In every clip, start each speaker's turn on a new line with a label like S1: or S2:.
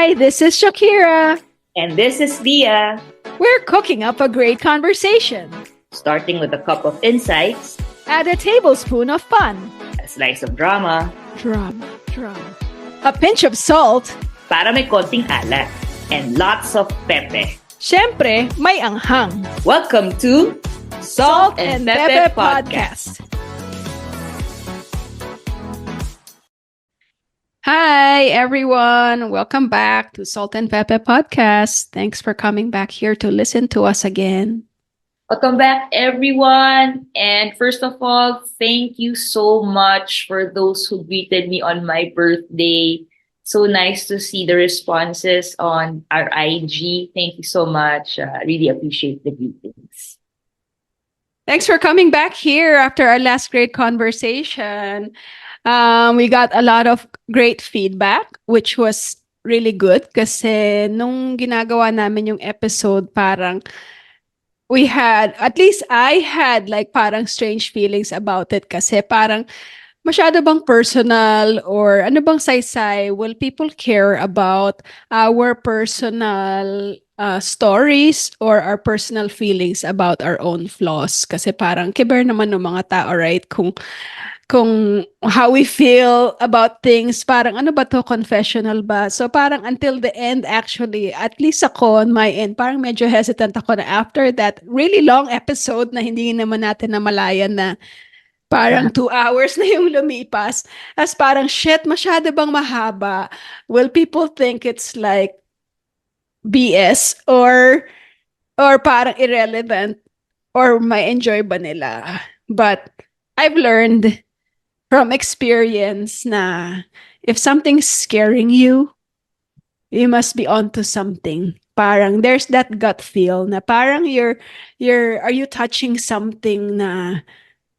S1: Hi, this is Shakira.
S2: And this is Lia,
S1: We're cooking up a great conversation.
S2: starting with a cup of insights,
S1: Add a tablespoon of fun.
S2: a slice of drama,
S1: Drama. A pinch of salt.
S2: para may konting alat, and lots of pepe.
S1: Siyempre, may anghang.
S2: Welcome to Salt and Pepe Podcast.
S1: Hi, everyone. Welcome back to Salt and Pepe Podcast. Thanks for coming back here to listen to us again.
S2: Welcome back, everyone. And first of all, thank you so much for those who greeted me on my birthday. So nice to see the responses on our IG. Thank you so much. Really appreciate the greetings.
S1: Thanks for coming back here after our last great conversation. We got a lot of great feedback, which was really good kasi nung ginagawa namin yung episode, parang we had, at least I had like parang strange feelings about it kasi parang masyado bang personal or ano bang saysay? Will people care about our personal stories or our personal feelings about our own flaws? Kasi parang kiber naman ng mga tao, right? Kung how we feel about things, parang ano ba to, confessional ba? So parang until the end, actually, at least ako on my end, parang medyo hesitant ako na after that really long episode na hindi naman natin namalayan na parang 2 hours na yung lumipas. As parang, shit, masyado bang mahaba? Will people think it's like BS or parang irrelevant or may enjoy ba nila? But I've learned from experience na if something's scaring you, you must be onto something. Parang there's that gut feel na parang are you touching something na,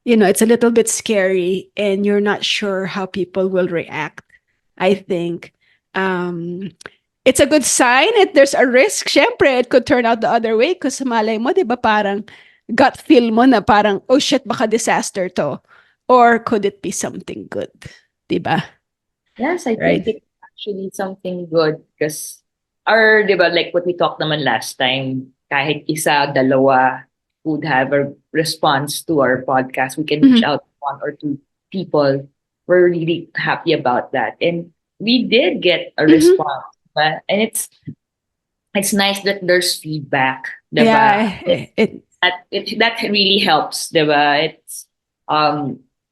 S1: you know, it's a little bit scary and you're not sure how people will react. I think it's a good sign. There's a risk. Syempre, it could turn out the other way because malay mo, di ba, parang gut feel mo na parang, oh shit, baka disaster to. Or could it be something good? Diba?
S2: Yes, I
S1: Right.
S2: think it's actually something good because diba, like what we talked naman last time, kahit isa, dalawa would have a response to our podcast. We can reach out to 1 or 2 people. We're really happy about that. And we did get a response. Diba? And it's nice that there's feedback. Diba?
S1: Yeah.
S2: That really helps. Diba? It's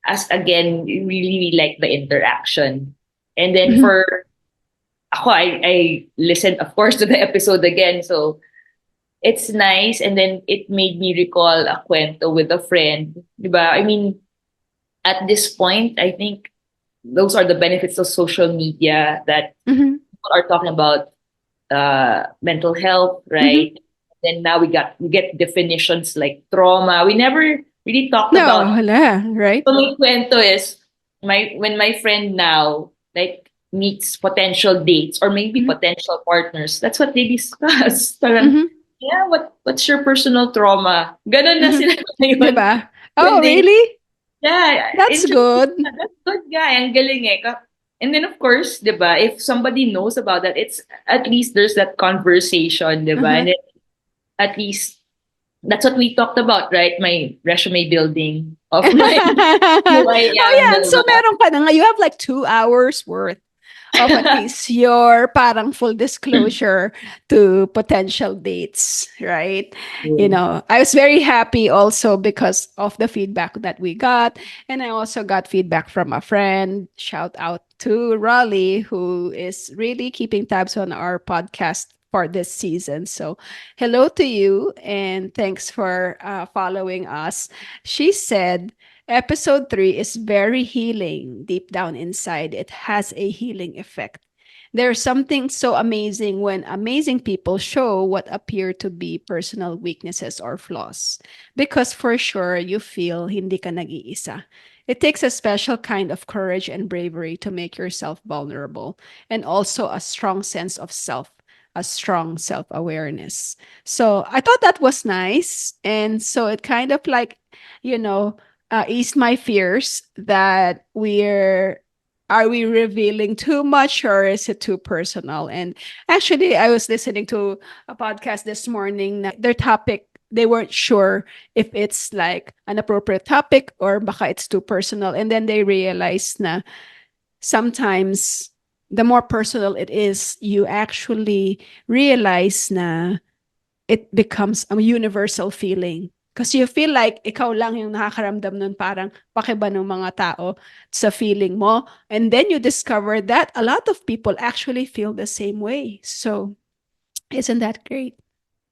S2: as again, we really like the interaction. And then for ako, I listened, of course, to the episode again. So it's nice. And then it made me recall a kwento with a friend. Diba? I mean, at this point, I think those are the benefits of social media that people are talking about mental health, right? Then now we get definitions like trauma. We never really talked about.
S1: Right?
S2: So my kwento is when my friend now like meets potential dates or maybe potential partners, that's what they discuss. Parang, yeah, what's your personal trauma? Ganon na sila ngayon.
S1: Diba? Oh, really?
S2: Yeah.
S1: That's good.
S2: That's good, guy. Ang galing eh. And then of course, diba, if somebody knows about that, it's at least there's that conversation, diba? And then at least that's what we talked about, right? My resume building of my
S1: Oh yeah, so meron ka na nga. You have like 2 hours worth of at least your parang full disclosure to potential dates, right? You know, I was very happy also because of the feedback that we got. And I also got feedback from a friend. Shout out to Raleigh, who is really keeping tabs on our podcast for this season. So hello to you and thanks for following us. She said, Episode 3 is very healing. Deep down inside, it has a healing effect. There's something so amazing when amazing people show what appear to be personal weaknesses or flaws. Because for sure, you feel hindi ka nag-iisa. It takes a special kind of courage and bravery to make yourself vulnerable, and also a strong sense of self, a strong self-awareness. So I thought that was nice. And so it kind of like, you know, eased my fears that we're are we revealing too much or is it too personal? And actually, I was listening to a podcast this morning. Their topic, they weren't sure if it's like an appropriate topic or baka it's too personal. And then they realized na sometimes the more personal it is, you actually realize na it becomes a universal feeling. Because you feel like ikaw lang yung nakakaramdam nun, parang pakiba ng mga tao sa feeling mo. And then you discover that a lot of people actually feel the same way. So, isn't that great?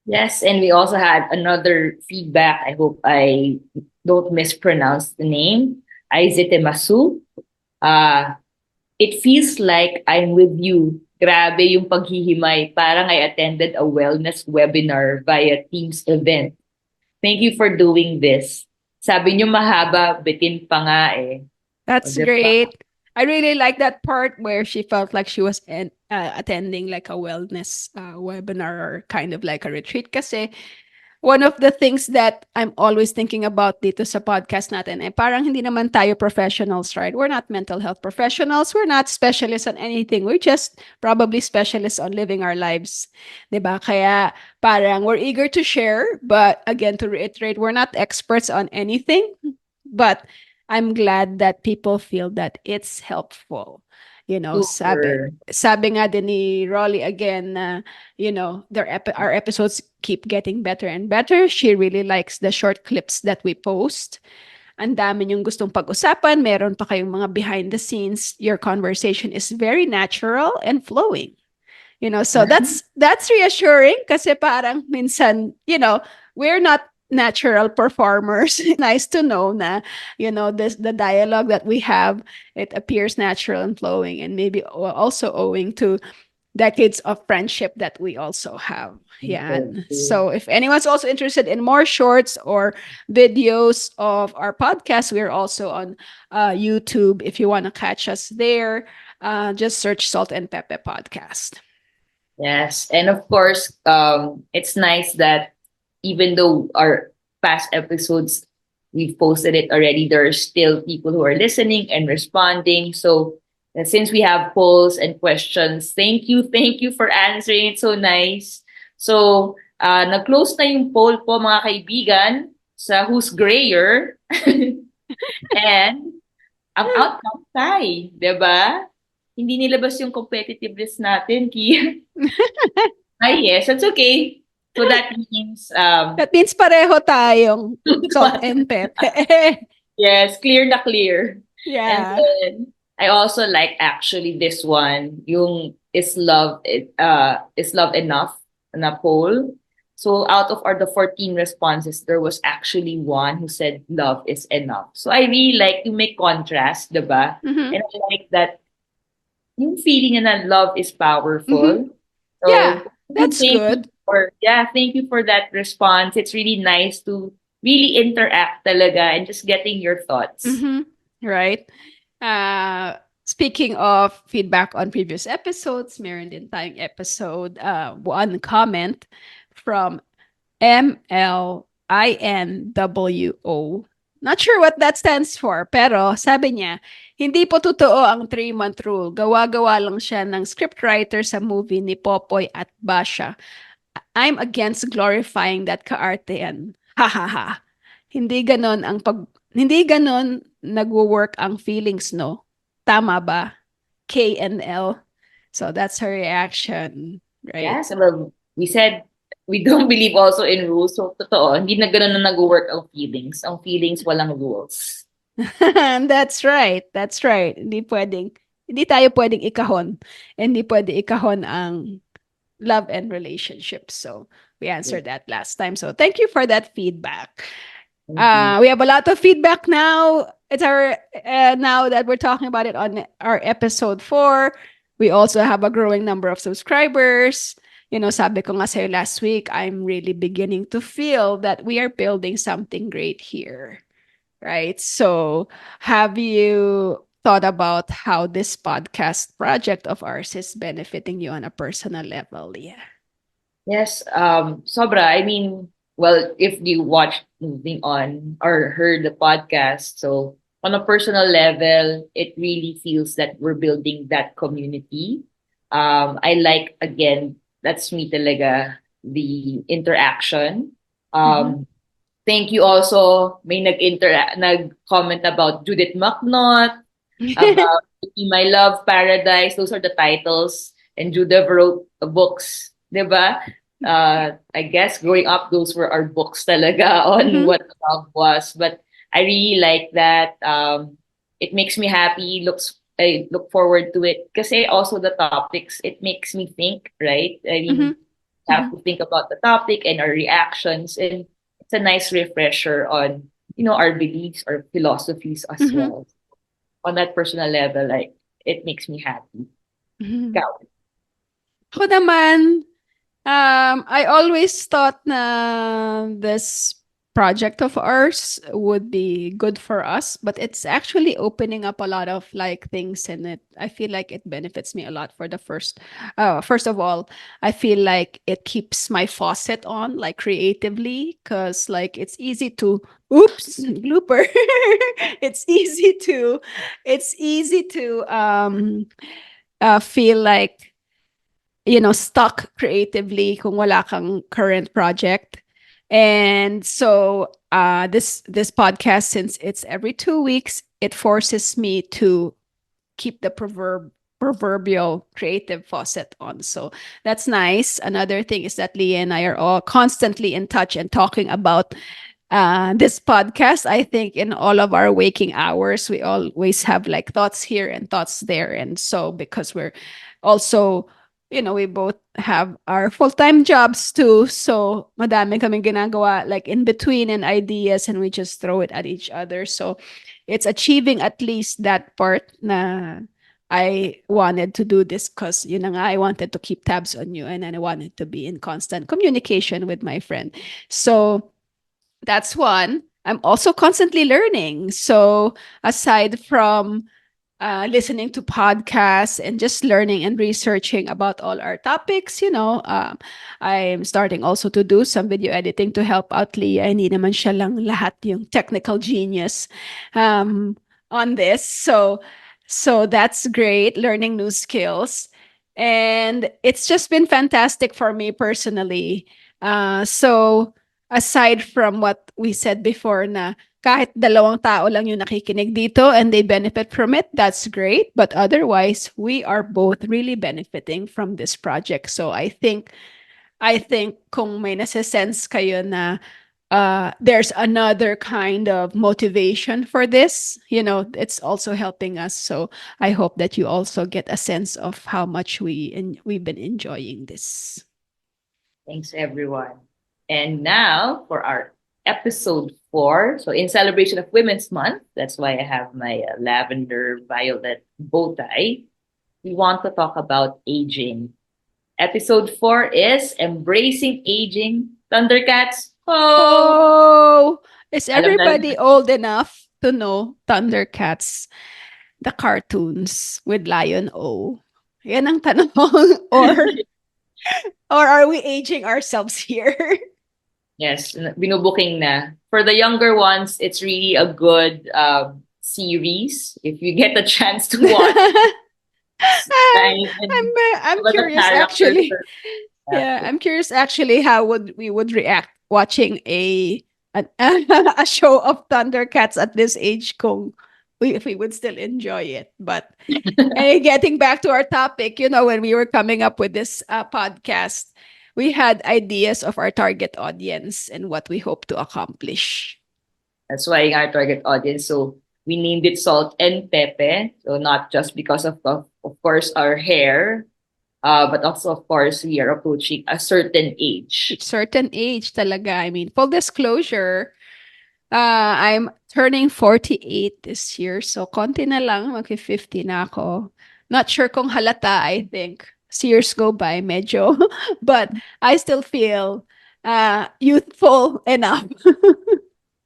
S2: Yes, and we also had another feedback. I hope I don't mispronounce the name. Aizitemasu. Uh, it feels like I'm with you. Grabe yung paghihimay. Parang I attended a wellness webinar via Teams event. Thank you for doing this. Sabi niyo mahaba, bitin pa nga eh. O,
S1: That's
S2: diba?
S1: great. I really like that part where she felt like she was attending like a wellness webinar or kind of like a retreat. Kasi one of the things that I'm always thinking about dito sa podcast natin, eh, parang hindi naman tayo professionals, right? We're not mental health professionals. We're not specialists on anything. We're just probably specialists on living our lives. 'Di ba? Kaya parang we're eager to share, but again, to reiterate, we're not experts on anything. But I'm glad that people feel that it's helpful. You know,
S2: Super.
S1: sabi nga din ni Rolly again na, our episodes keep getting better and better. She really likes the short clips that we post. Ang dami niyong gustong pag-usapan. Meron pa kayong mga behind the scenes. Your conversation is very natural and flowing. So that's reassuring kasi parang minsan, we're not natural performers. Nice to know na, this the dialogue that we have, it appears natural and flowing, and maybe also owing to decades of friendship that we also have. Yeah. So if anyone's also interested in more shorts or videos of our podcast, we're also on YouTube. If you want to catch us there, just search Salt and Pepe Podcast.
S2: Yes. And of course, it's nice that even though our past episodes, we've posted it already, there are still people who are listening and responding. So since we have polls and questions, thank you for answering. It's so nice. So, nag-close na yung poll po mga kaibigan sa Who's Grayer. And ang outcome tie, 'di ba? Hindi nilabas yung competitiveness natin, Ki. Ay, yes, that's okay. So that means
S1: That means pareho tayong Salt and Pepe.
S2: yes, clear na clear. And
S1: Yeah.
S2: then I also like actually this one, yung is love enough na poll. So out of the 14 responses, there was actually one who said love is enough. So I really like to make contrast, diba?
S1: Mm-hmm.
S2: And I like that yung feeling na love is
S1: Mm-hmm.
S2: powerful.
S1: Yeah,
S2: So
S1: that's good.
S2: thank you for that response. It's really nice to really interact talaga and just getting your thoughts.
S1: Mm-hmm. Right. Speaking of feedback on previous episodes, meron din tayong episode, one comment from MLINWO. Not sure what that stands for, pero sabi niya, hindi po totoo ang 3-month rule. Gawa-gawa lang siya ng scriptwriter sa movie ni Popoy at Basha. I'm against glorifying that kaartean. Ha ha ha. Hindi ganon nagwo-work ang feelings, no? Tama ba? K and L. So that's her reaction, right?
S2: Yes, well, we said we don't believe also in rules. So, totoo, hindi na ganun na nag-work ang feelings. Ang feelings, walang rules.
S1: That's right. That's right. Hindi tayo pwedeng ikahon. Hindi pwede ikahon ang love and relationships. So we answered that last time. So thank you for that feedback.
S2: Thank you.
S1: We have a lot of feedback now. It's our now that we're talking about it on our episode 4. We also have a growing number of subscribers. Sabi ko nga sa'yo last week, I'm really beginning to feel that we are building something great here. Right? So, have you thought about how this podcast project of ours is benefiting you on a personal level, Leah?
S2: Yes, sobra. I mean, well, if you watched Moving On or heard the podcast, so on a personal level, it really feels that we're building that community. I like, again, that's me talaga, the interaction.
S1: Mhm.
S2: Um, Thank you also, may nag-comment about Judith McNaught, about My Love Paradise. Those are the titles. And Judah wrote books, di ba? I guess growing up, those were our books talaga on
S1: Mhm.
S2: what love was. But I really like that. It makes me happy. I look forward to it. Kasi also the topics, it makes me think, right? I mean,
S1: Mhm.
S2: have
S1: Mhm.
S2: to think about the topic and our reactions. And it's a nice refresher on, our beliefs or philosophies as
S1: Mhm.
S2: well. On that personal level, like, it makes me happy.
S1: Mhm.
S2: Ikaw.
S1: Ako naman, I always thought na this project of ours would be good for us, but it's actually opening up a lot of like things in it. I feel like it benefits me a lot for the first of all, I feel like it keeps my faucet on like creatively because like it's easy to oops blooper. It's easy to feel like stuck creatively kung wala kang current project. And so this podcast, since it's every 2 weeks, it forces me to keep the proverbial creative faucet on. So that's nice. Another thing is that Leah and I are all constantly in touch and talking about this podcast. I think in all of our waking hours, we always have like thoughts here and thoughts there. And so, because we're also, we both have our full-time jobs too. So, madami kaming ginagawa like in between and ideas, and we just throw it at each other. So, it's achieving at least that part na I wanted to do this because, I wanted to keep tabs on you and I wanted to be in constant communication with my friend. So, that's one. I'm also constantly learning. So, aside from listening to podcasts and just learning and researching about all our topics, I'm starting also to do some video editing to help out Leah. Hindi naman siya lang lahat yung technical genius um, on this. So that's great, learning new skills. And it's just been fantastic for me personally. So aside from what we said before na kahit dalawang tao lang yung nakikinig dito and they benefit from it, that's great. But otherwise, we are both really benefiting from this project. So I think kung may nasa-sense kayo na there's another kind of motivation for this, it's also helping us. So I hope that you also get a sense of how much we've been enjoying this.
S2: Thanks, everyone. And now for our episode 4. So, in celebration of Women's Month, that's why I have my lavender violet bow tie. We want to talk about aging. Episode 4 is Embracing Aging. Thundercats. Oh!
S1: Oh, is
S2: Alam na.
S1: everybody old enough to know Thundercats, the cartoons with Lion O? Yan ang tanong. or are we aging ourselves here?
S2: Yes, binubuking na. For the younger ones, it's really a good series. If you get a chance to watch,
S1: I'm,
S2: time
S1: I'm,
S2: and
S1: I'm
S2: the
S1: curious
S2: characters
S1: actually.
S2: are
S1: Yeah,
S2: fantastic.
S1: I'm curious actually how would we would react watching a show of Thundercats at this age kung if we would still enjoy it. But getting back to our topic, when we were coming up with this podcast, we had ideas of our target audience and what we hope to accomplish.
S2: That's why our target audience. So we named it Salt and Pepe. So not just because of course our hair, but also of course we are approaching a certain age.
S1: Certain age talaga. I mean, full disclosure, I'm turning 48 this year. So, konti na lang, mag-50 na ako. Not sure kung halata, I think. As years go by, medyo. But I still feel youthful enough.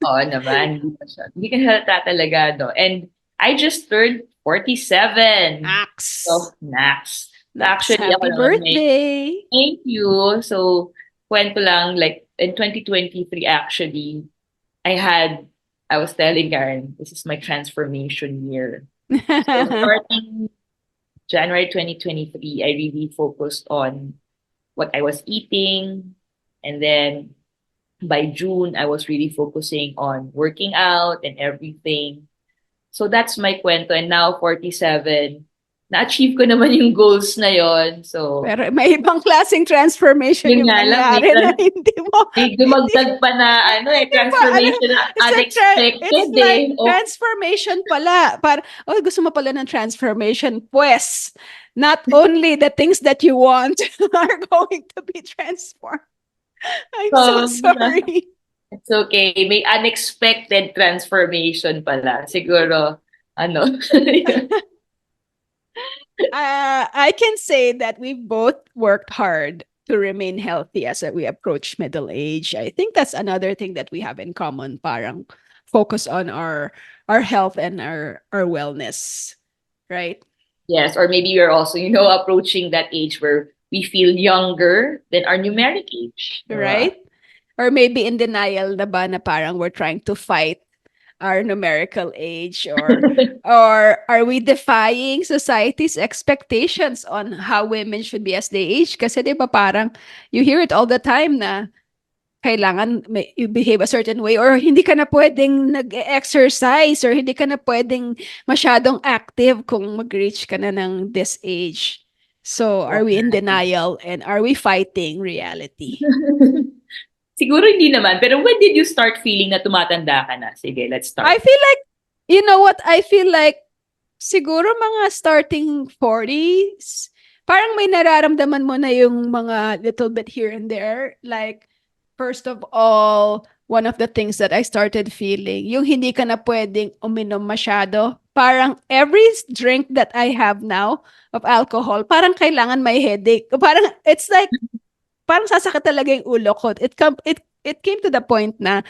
S2: Oo naman, hindi pa siya. Hindi ka halata talaga, no? And I just turned 47.
S1: Max.
S2: So, Nax. So,
S1: Max,
S2: actually, ako
S1: happy
S2: naman may
S1: birthday.
S2: thank you. So, kwento lang, like, in 2023, actually, I had I was telling Karen, this is my transformation year. So starting January 2023, I really focused on what I was eating. And then by June, I was really focusing on working out and everything. So that's my kwento. And now, 47, na-achieve ko naman yung goals na yon. So,
S1: Pero may ibang klaseng transformation
S2: yun
S1: yung
S2: nga lang,
S1: nangyari na hindi mo,
S2: may
S1: hindi,
S2: dumagdag pa na
S1: hindi mo, ano,
S2: transformation na
S1: it's
S2: unexpected
S1: like
S2: eh. Oh,
S1: transformation pala. Oh, gusto mo pala ng transformation. Pues, not only the things that you want are going to be transformed. I'm so
S2: so,
S1: sorry.
S2: it's okay. May unexpected transformation pala. Siguro, ano,
S1: I can say that we've both worked hard to remain healthy as we approach middle age. I think that's another thing that we have in common. Parang focus on our health and our wellness, right?
S2: yes, or maybe we're also, approaching that age where we feel younger than our numeric age. Diba?
S1: Right? Or maybe in denial na ba na parang we're trying to fight our numerical age, or are we defying society's expectations on how women should be as they age? Kasi 'di ba parang you hear it all the time na kailangan you behave a certain way, or hindi ka na pwedeng nag-exercise, or hindi ka na pwedeng masyadong active kung mag-reach ka na ng this age. So, are we in denial and are we fighting reality?
S2: Siguro hindi naman. Pero when did you start feeling na tumatanda ka na? Sige, let's
S1: I
S2: start.
S1: feel like, you know what? I feel like siguro mga starting 40s, parang may nararamdaman mo na yung mga little bit here and there. Like, first of all, one of the things that I started feeling, yung hindi ka na pwedeng uminom masyado. Parang every drink that I have now of alcohol, parang kailangan may headache. Parang, it's like, parang sasakit talaga yung ulo ko. It came to the point na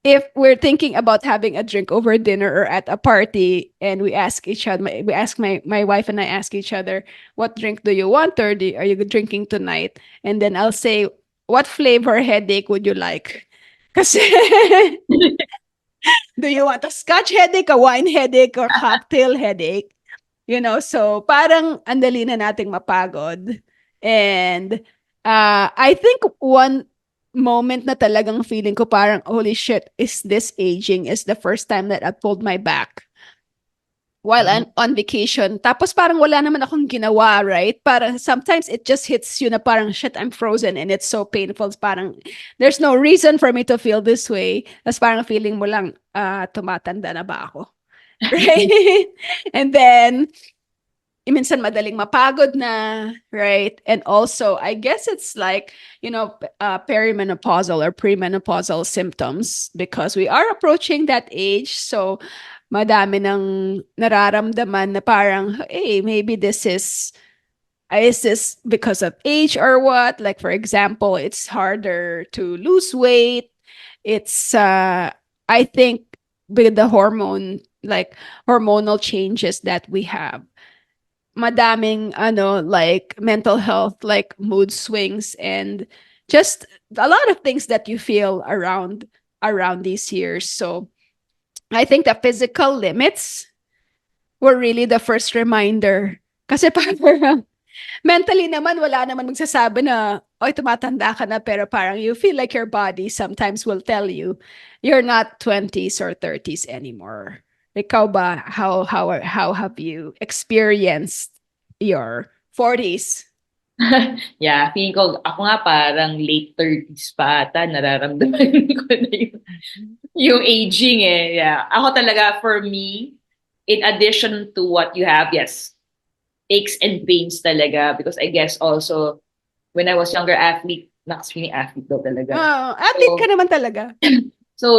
S1: if we're thinking about having a drink over dinner or at a party, and we ask each other, we ask my wife and I ask each other, what drink do you want, or are you drinking tonight? And then I'll say, what flavor headache would you like? Kasi do you want a scotch headache, a wine headache, or cocktail headache? So parang andali na nating mapagod. And I think one moment na talagang feeling ko parang, holy shit, is this aging? Is the first time that I pulled my back while I'm on vacation. Tapos parang wala naman akong ginawa, right? Parang sometimes it just hits you na parang, shit, I'm frozen and it's so painful. Parang there's no reason for me to feel this way. Tapos parang feeling mo lang, tumatanda na ba ako? Right? And then, minsan madaling mapagod na, right? And also, I guess it's like, perimenopausal or premenopausal symptoms, because we are approaching that age. So, madami ng nararamdaman na parang, hey, maybe is this because of age or what? Like, for example, it's harder to lose weight. It's, I think, with the hormonal changes that we have, madaming like mental health, like mood swings, and just a lot of things that you feel around these years. So I think the physical limits were really the first reminder. Kasi parang mentally naman wala naman magsasabi na, oy, tumatanda ka na, pero parang you feel like your body sometimes will tell you you're not 20s or 30s anymore. Ikaw ba, how have you experienced your 40s?
S2: Yeah, feeling ko, ako nga parang late 30s pa ata, nararamdaman ko na yung aging eh. Yeah. Ako talaga, for me, in addition to what you have, yes, aches and pains talaga. Because I guess also, when I was younger athlete, nakaswing athlete daw talaga.
S1: Athlete ka
S2: So,
S1: naman talaga.
S2: so,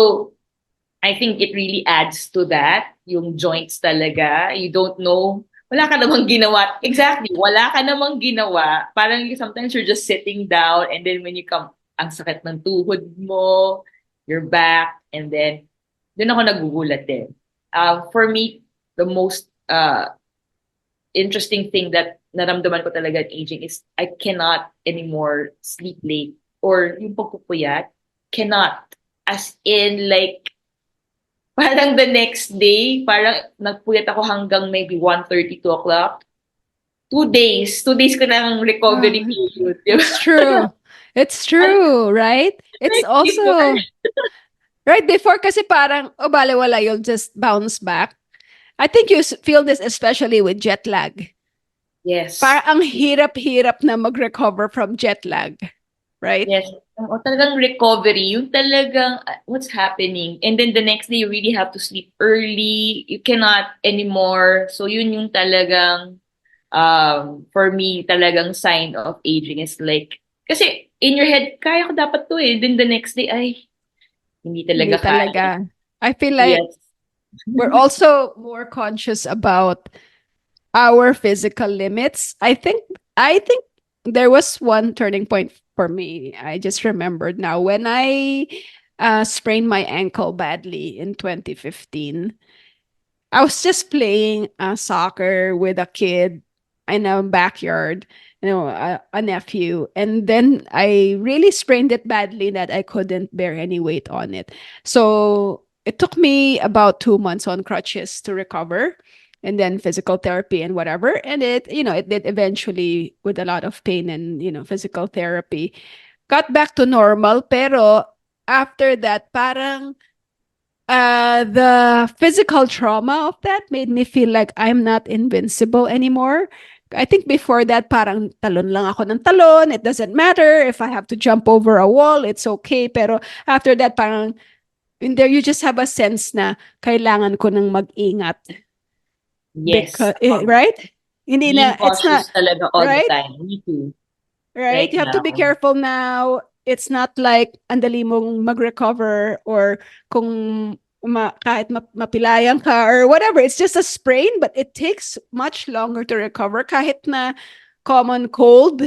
S2: I think it really adds to that, yung joints talaga. You don't know, wala ka namang ginawa. Exactly, wala ka namang ginawa. Parang sometimes you're just sitting down and then when you come, ang sakit ng tuhod mo, your back, and then, doon ako nagugulat din. For me, the most interesting thing that naramdaman ko talaga at aging is I cannot anymore sleep late or yung pagpupuyat, cannot. As in, like, Parang the next day, parang nagpuyat ako hanggang maybe 1:30, 2 o'clock. 2 days. 2 days ko ng
S1: Oh,
S2: recovery period. Di ba?
S1: it's true. It's true, right? It's
S2: Like before.
S1: also right before kasi parang, oh, balewala, you'll just bounce back. I think you feel this especially with jet lag.
S2: Yes.
S1: Parang ang hirap-hirap na mag-recover from jet lag, right?
S2: Yes. Oo, talagang recovery. Yung talagang what's happening. And then the next day, you really have to sleep early. You cannot anymore. So yun yung talagang, for me, talagang sign of aging is like, kasi in your head, kaya ko dapat to eh. Then the next day, ay, hindi
S1: Hindi
S2: talaga kaya.
S1: talaga. I feel like
S2: Yes.
S1: we're also more conscious about our physical limits. I think there was one turning point for me. I just remembered now when I sprained my ankle badly in 2015. I was just playing soccer with a kid in a backyard, a nephew. And then I really sprained it badly that I couldn't bear any weight on it. So it took me about 2 months on crutches to recover and then physical therapy and whatever. And it did eventually with a lot of pain and, physical therapy. Got back to normal. Pero after that, parang the physical trauma of that made me feel like I'm not invincible anymore. I think before that, parang talon lang ako ng talon. It doesn't matter if I have to jump over a wall. It's okay. Pero after that, parang in there, you just have a sense na kailangan ko ng mag-ingat.
S2: Yes.
S1: Because, right? Hindi
S2: Being
S1: na, it's not,
S2: cautious talaga all the
S1: right?
S2: time. Me too.
S1: Right?
S2: Right
S1: You have to be
S2: now.
S1: careful now. It's not like andali mong mag-recover or kung kahit mapilayan ka or whatever. It's just a sprain, but it takes much longer to recover kahit na common cold.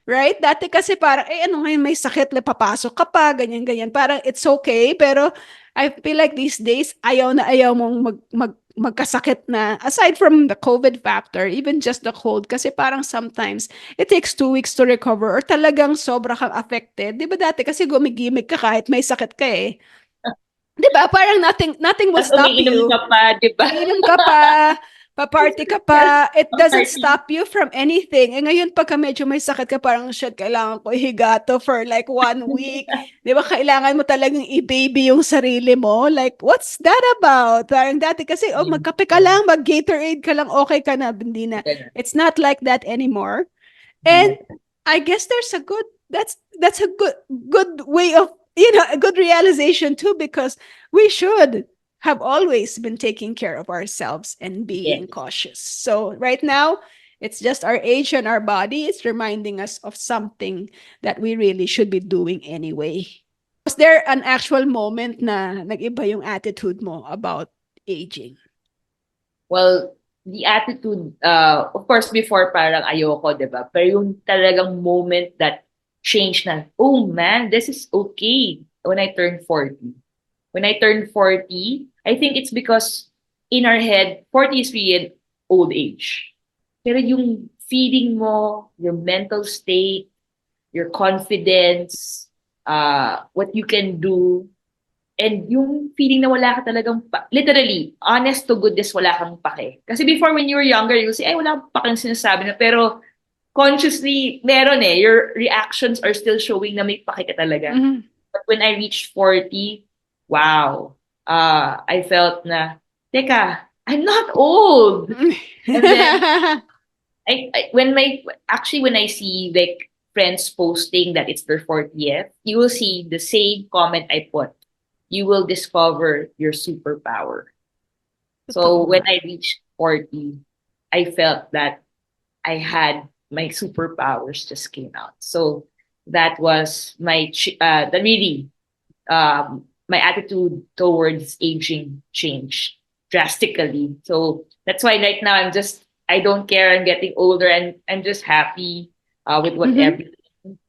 S1: Right? Dati kasi parang, ano ngayon may sakit, papasok ka pa, ganyan-ganyan. Parang it's okay, pero I feel like these days, ayaw na ayaw mong magkasakit na. Aside from the COVID factor, even just the cold, kasi parang sometimes, it takes 2 weeks to recover or talagang sobra kang affected. Di ba dati kasi gumigimik ka kahit may sakit ka eh. Di ba? Parang nothing will
S2: Tapos
S1: stop
S2: umiinom
S1: you.
S2: ka pa, di ba?
S1: Iinom ka pa, paparty ka pa, it doesn't
S2: Party.
S1: stop you from anything. Eh ngayon, pagka medyo may sakit ka, parang, shit, kailangan ko higa to for like 1 week. Di ba, kailangan mo talagang i-baby yung sarili mo. Like, what's that about? Parang dati kasi, oh, magkape ka lang, mag-Gatorade ka lang, okay ka na. Hindi na. It's not like that anymore. And I guess there's a good that's a good way of a good realization too, because we should have always been taking care of ourselves and being
S2: Yes.
S1: cautious. So right now, it's just our age and our body is reminding us of something that we really should be doing anyway. Was there an actual moment na nag-iba yung attitude mo about aging?
S2: Well, the attitude, of course, before parang ayoko, di ba? Pero yung talagang moment that changed na, oh man, this is okay when I turned 40. When I turned 40, I think it's because in our head, 40 is really an old age. Pero yung feeling mo, your mental state, your confidence, what you can do, and yung feeling na wala ka talagang, literally, honest to goodness, wala kang pake. Kasi before when you were younger, you'll say, ay, wala akong pake sinasabi na, pero consciously, meron eh. Your reactions are still showing na may pake ka talaga.
S1: Mm-hmm.
S2: But when I reached 40, wow, I felt na, teka, I'm not old. And then, when I see like friends posting that it's their 40th, you will see the same comment I put. You will discover your superpower. So
S1: Totoo
S2: when
S1: nga.
S2: I reached 40, I felt that I had my superpowers just came out. So that was that really my attitude towards aging changed drastically. So that's why right now I don't care. I'm getting older and I'm just happy with
S1: Mm-hmm.
S2: whatever.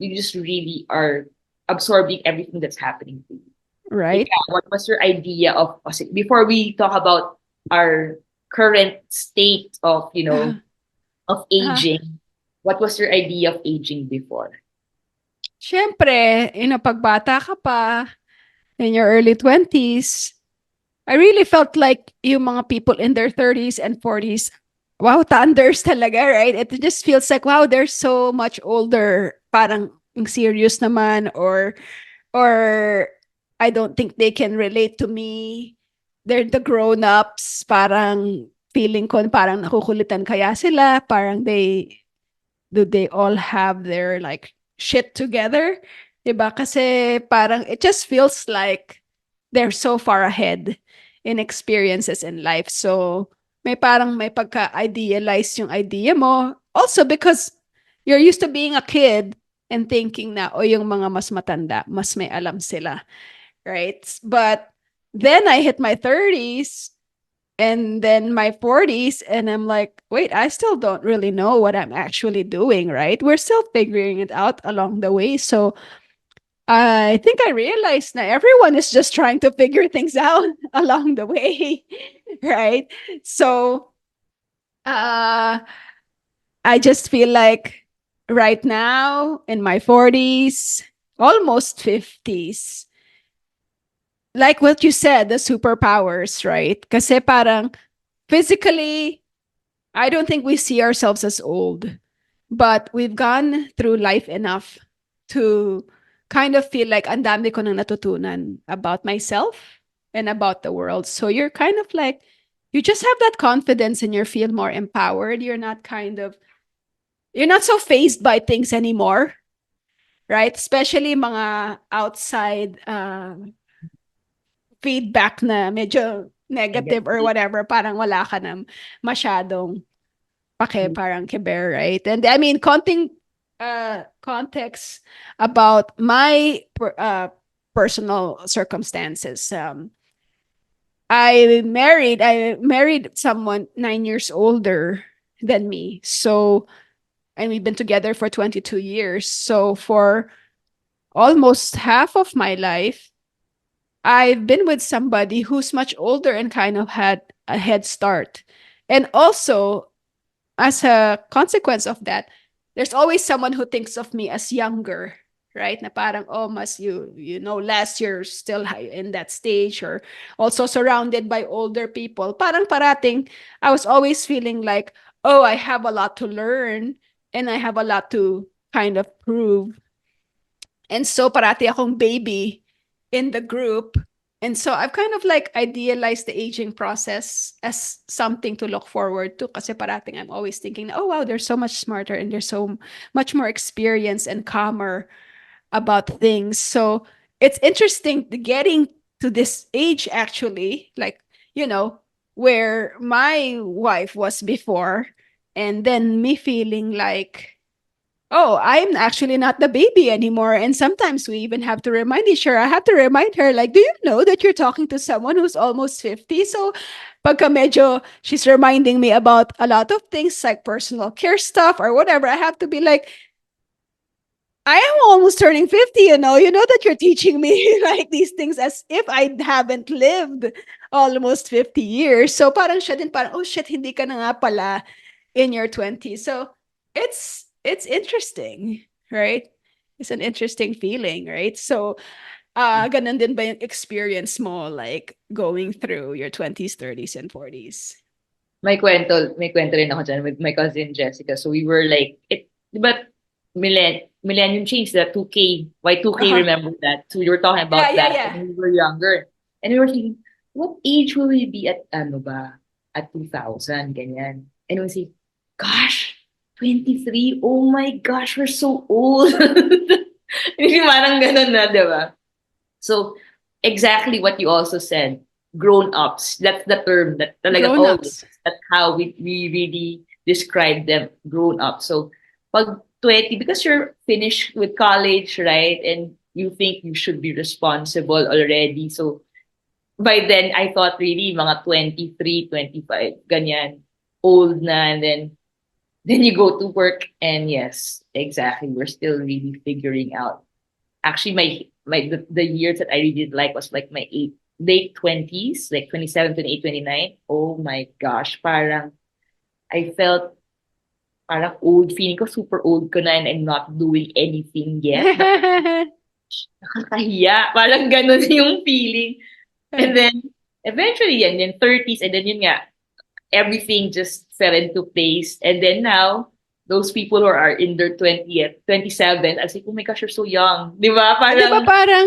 S2: You just really are absorbing everything that's happening to you.
S1: Right?
S2: Yeah, what was your idea of before we talk about our current state of
S1: Uh,
S2: of
S1: uh,
S2: aging? What was your idea of aging before?
S1: Siyempre, pagbata ka pa, in your early 20s, I really felt like yung mga people in their 30s and 40s, wow, thunders talaga, right? It just feels like, wow, they're so much older. Parang ang serious naman, or I don't think they can relate to me. They're the grown-ups. Parang feeling ko parang nakukulitan kaya sila. Parang they all have their like shit together? Diba? Kasi parang it just feels like they're so far ahead in experiences in life. So may pagka-idealize yung idea mo. Also because you're used to being a kid and thinking na, o yung mga mas matanda, mas may alam sila. Right? But then I hit my 30s and then my 40s, and I'm like, wait, I still don't really know what I'm actually doing, right? We're still figuring it out along the way. So I think I realized now everyone is just trying to figure things out along the way. Right? So uh I just feel like right now in my 40s, almost 50s, like what you said, the superpowers, right? Kasi parang physically, I don't think we see ourselves as old, but we've gone through life enough to kind of feel like ang dami ko nang natutunan about myself and about the world. So you're kind of like, you just have that confidence and you feel more empowered. You're not so phased by things anymore, right? Especially mga outside feedback na medyo negative or
S2: Negative.
S1: whatever, parang wala ka na masyadong parang keber, right? And I mean, context about my personal circumstances. I married someone 9 years older than me. So, and we've been together for 22 years. So, for almost half of my life, I've been with somebody who's much older and kind of had a head start. And also, as a consequence of that, there's always someone who thinks of me as younger, right? Na parang, oh, mas you know, last year still in that stage, or also surrounded by older people. Parang parating, I was always feeling like, oh, I have a lot to learn and I have a lot to kind of prove. And so parati akong baby in the group. And so I've kind of like idealized the aging process as something to look forward to. Kasi parating I'm always thinking, oh wow, they're so much smarter and they're so much more experienced and calmer about things. So it's interesting getting to this age actually, like, you know, where my wife was before, and then me feeling like, oh, I'm actually not the baby anymore. And sometimes we even have to remind each other. I have to remind her, like, do you know that you're talking to someone who's almost 50? So, pagka medyo she's reminding me about a lot of things like personal care stuff or whatever, I have to be like, I am almost turning 50, you know. You know that you're teaching me like these things as if I haven't lived almost 50 years. So parang siya din parang, oh shit, hindi ka na nga pala in your 20s. So it's interesting, right? It's an interesting feeling, right? So ganun din ba yung experience mo like going through your 20s, 30s, and 40s?
S2: May kwento rin ako dyan with my cousin Jessica. So we were like, but millennium change, the 2K, Y2K,
S1: Uh-huh.
S2: remember that? So we were talking
S1: Yeah,
S2: about
S1: yeah,
S2: that
S1: yeah.
S2: when we were younger. And we were thinking, what age will we be at, ano ba, at 2000, ganyan. And we say, gosh, 23, oh my gosh, we're so old. Hindi parang ganun na, di ba? So exactly what you also said, grown ups. That's the term that talagang always.
S1: Grown-ups.
S2: That's how we really describe them, grown up. So pag 20, because you're finished with college, right? And you think you should be responsible already. So by then I thought really mga 23, 25, ganyan, old na, and then you go to work, and yes, exactly. We're still really figuring out. Actually, the years that I really did like was like my late 20s, like 27, 28, 29. Oh my gosh, parang I felt parang old. Feeling ko super old ko na and I'm not doing anything yet. Nakakahiya. Parang ganun yung feeling. And then eventually, yan, then 30s, and then yun nga, everything just fell into place. And then now, those people who are in their 20th, 27, I say, oh my gosh, you're so young. Di ba?
S1: Di ba
S2: Parang,
S1: parang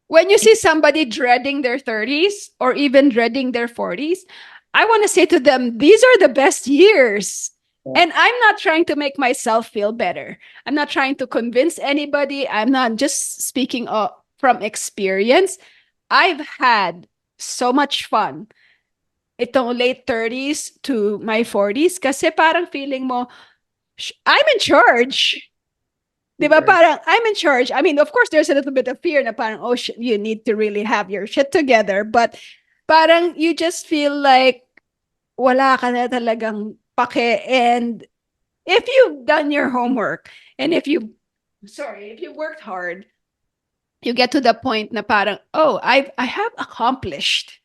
S1: when you see somebody dreading their 30s or even dreading their 40s, I want to say to them, these are the best years. And I'm not trying to make myself feel better. I'm not trying to convince anybody. I'm not just speaking from experience. I've had so much fun itong late 30s to my 40s kasi parang feeling mo, I'm in charge. Di ba?
S2: super.
S1: Parang, I'm in charge. I mean, of course, there's a little bit of fear na parang, oh, you need to really have your shit together. But parang you just feel like wala ka na talagang pake. And if you've done your homework and if you worked hard, you get to the point na parang, oh, I have accomplished,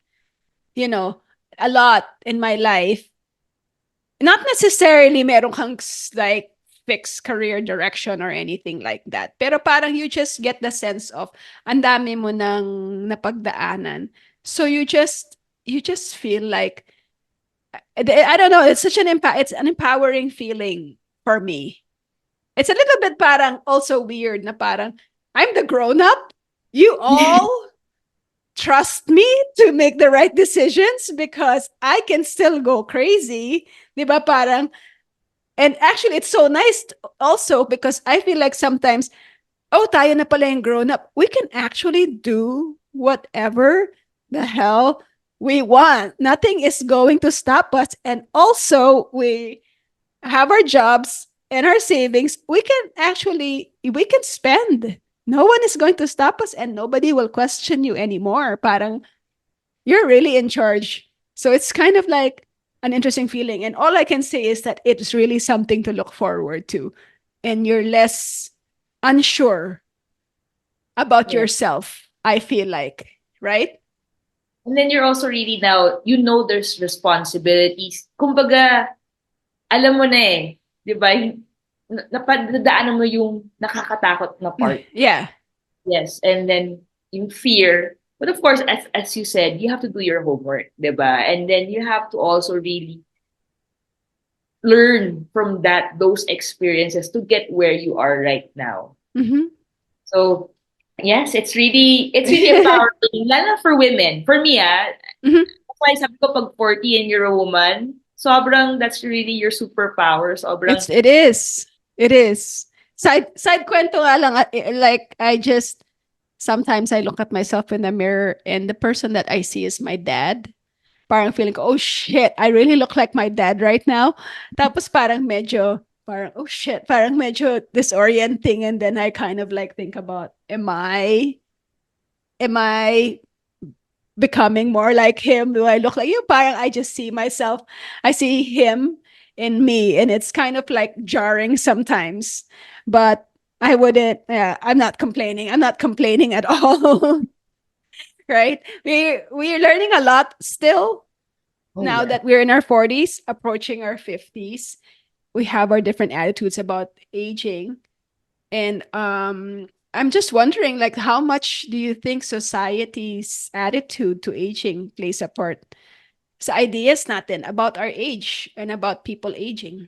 S1: you know, a lot in my life. Not necessarily meron kang like fixed career direction or anything like that. Pero parang you just get the sense of ang dami mo nang napagdaanan. So you just feel like I don't know, it's such it's an empowering feeling for me. It's a little bit parang also weird na parang I'm the grown up. You all trust me to make the right decisions because I can still go crazy. Di ba parang and actually, it's so nice also because I feel like sometimes, oh, tayo na pala yung grown up. We can actually do whatever the hell we want. Nothing is going to stop us. And also, we have our jobs and our savings. We can spend. No one is going to stop us and nobody will question you anymore. Parang, you're really in charge. So it's kind of like an interesting feeling. And all I can say is that it's really something to look forward to. And you're less unsure about
S2: Yeah.
S1: yourself, I feel like, right?
S2: And then you're also really now, you know there's responsibilities. Kumbaga, alam mo na eh. Di ba? Napadadaanan mo yung nakakatakot na part.
S1: Yeah.
S2: Yes. And then yung fear. But of course, as you said, you have to do your homework. Di ba? And then you have to also really learn from those experiences to get where you are right now.
S1: Mm-hmm.
S2: So yes, it's really empowering, lalo na for women. For me,
S1: Mm-hmm.
S2: that's why sabi ko pag 40 and you're a woman, sobrang that's really your superpower. Sobrang
S1: It is. It is. Side kwento nga lang, like I just sometimes I look at myself in the mirror and the person that I see is my dad. Parang feeling ko, oh shit, I really look like my dad right now. Tapos parang, oh shit, parang medyo disorienting. And then I kind of like think about, am I becoming more like him? Do I look like you? Parang I just see myself, I see him in me. And it's kind of like jarring sometimes. But I wouldn't, yeah, I'm not complaining. I'm not complaining at all. Right? We're learning a lot still
S2: oh
S1: now
S2: yeah.
S1: that we're in our 40s, approaching our 50s. We have our different attitudes about aging. And I'm just wondering, like, how much do you think society's attitude to aging plays a part? Sa ideas natin about our age and about people aging.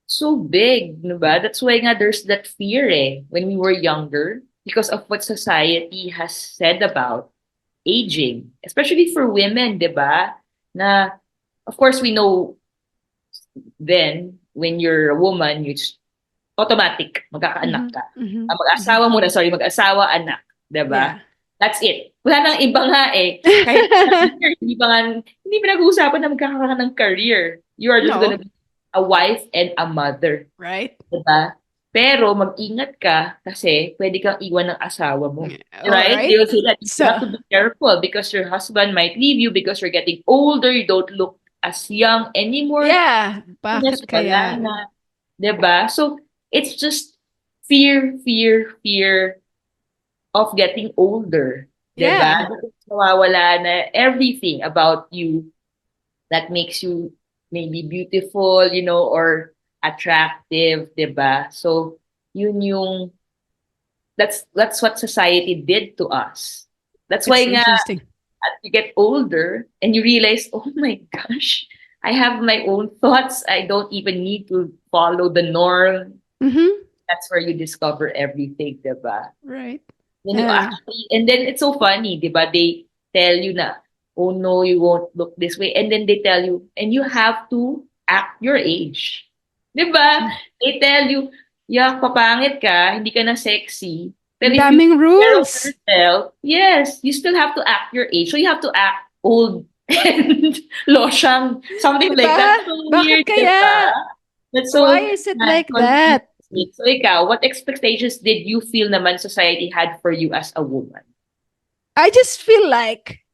S2: So big, no ba? That's why nga there's that fear when we were younger because of what society has said about aging, especially for women, 'di ba? Na of course we know then when you're a woman, you automatic magkakaanak
S1: Mm-hmm.
S2: ka.
S1: Mm-hmm. Mm-hmm.
S2: Mag-asawa muna, sorry, mag-asawa, anak, 'di ba?
S1: Yeah.
S2: That's it. Wala nang iba nga Kahit hindi pinag-uusapan na magkakaroon ka ng career. You are just gonna
S1: No,
S2: be a wife and a mother.
S1: right?
S2: Diba? Pero mag-ingat ka kasi pwede kang iwan ng asawa mo.
S1: All
S2: Right?
S1: right.
S2: They will say that you have
S1: So,
S2: to be careful because your husband might leave you because you're getting older, you don't look as young anymore.
S1: yeah.
S2: Yes,
S1: Bakit
S2: wala
S1: kaya?
S2: na. Diba? So, it's just fear, fear, fear of getting older. Diba?
S1: Yeah.
S2: Because nawawala na everything about you that makes you maybe beautiful, or attractive, 'di ba? So, yun yung that's what society did to us. That's why
S1: It's
S2: nga
S1: interesting.
S2: as you get older and you realize, oh my gosh, I have my own thoughts. I don't even need to follow the norm.
S1: Mm-hmm.
S2: That's where you discover everything, diba?
S1: Right.
S2: Then you
S1: Yeah.
S2: actually, and then it's so funny, diba? They tell you na, oh no, you won't look this way. And then they tell you, and you have to act your age. Diba? They tell you, yeah, papangit ka, hindi ka na sexy. But
S1: Ang
S2: if you
S1: daming
S2: take care of
S1: rules.
S2: yourself, yes, you still have to act your age. So you have to act old and losyang, something
S1: 'Di
S2: like
S1: ba?
S2: that. So
S1: Bakit
S2: weird,
S1: kaya?
S2: diba? That's
S1: Why
S2: so
S1: is it like that?
S2: confusing. So ikaw, what expectations did you feel naman society had for you as a woman?
S1: I just feel like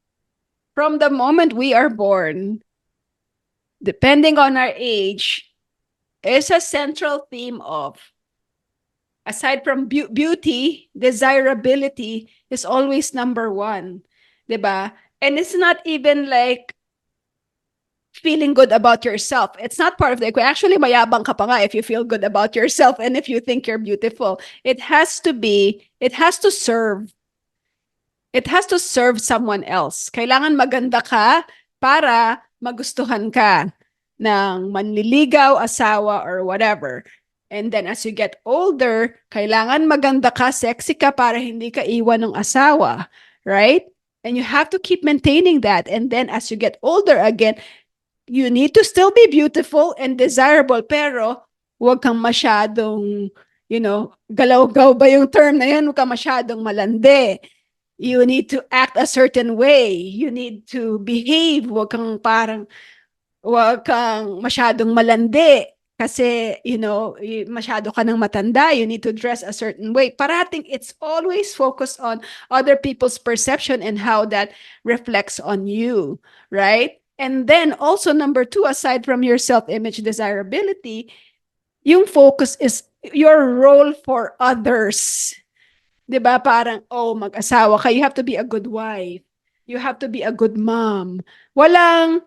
S1: from the moment we are born, depending on our age, is a central theme of, aside from beauty, desirability is always number one. 'Di ba? And it's not even like feeling good about yourself. It's not part of the equation. Actually, mayabang ka pa nga if you feel good about yourself and if you think you're beautiful. It has to serve. It has to serve someone else. Kailangan maganda ka para magustuhan ka ng manliligaw, asawa, or whatever. And then as you get older, kailangan maganda ka, sexy ka para hindi ka iwan ng asawa. Right? And you have to keep maintaining that. And then as you get older again, you need to still be beautiful and desirable, pero huwag kang masyadong, galaw-gaw ba yung term na yan? Huwag kang masyadong malandi. You need to act a certain way. You need to behave. Huwag kang masyadong malandi. Kasi, masyado ka ng matanda. You need to dress a certain way. Parating, it's always focused on other people's perception and how that reflects on you, right? And then also number two, aside from your self-image desirability, yung focus is your role for others. 'Di ba? Parang, oh, mag-asawa ka, you have to be a good wife. You have to be a good mom. Walang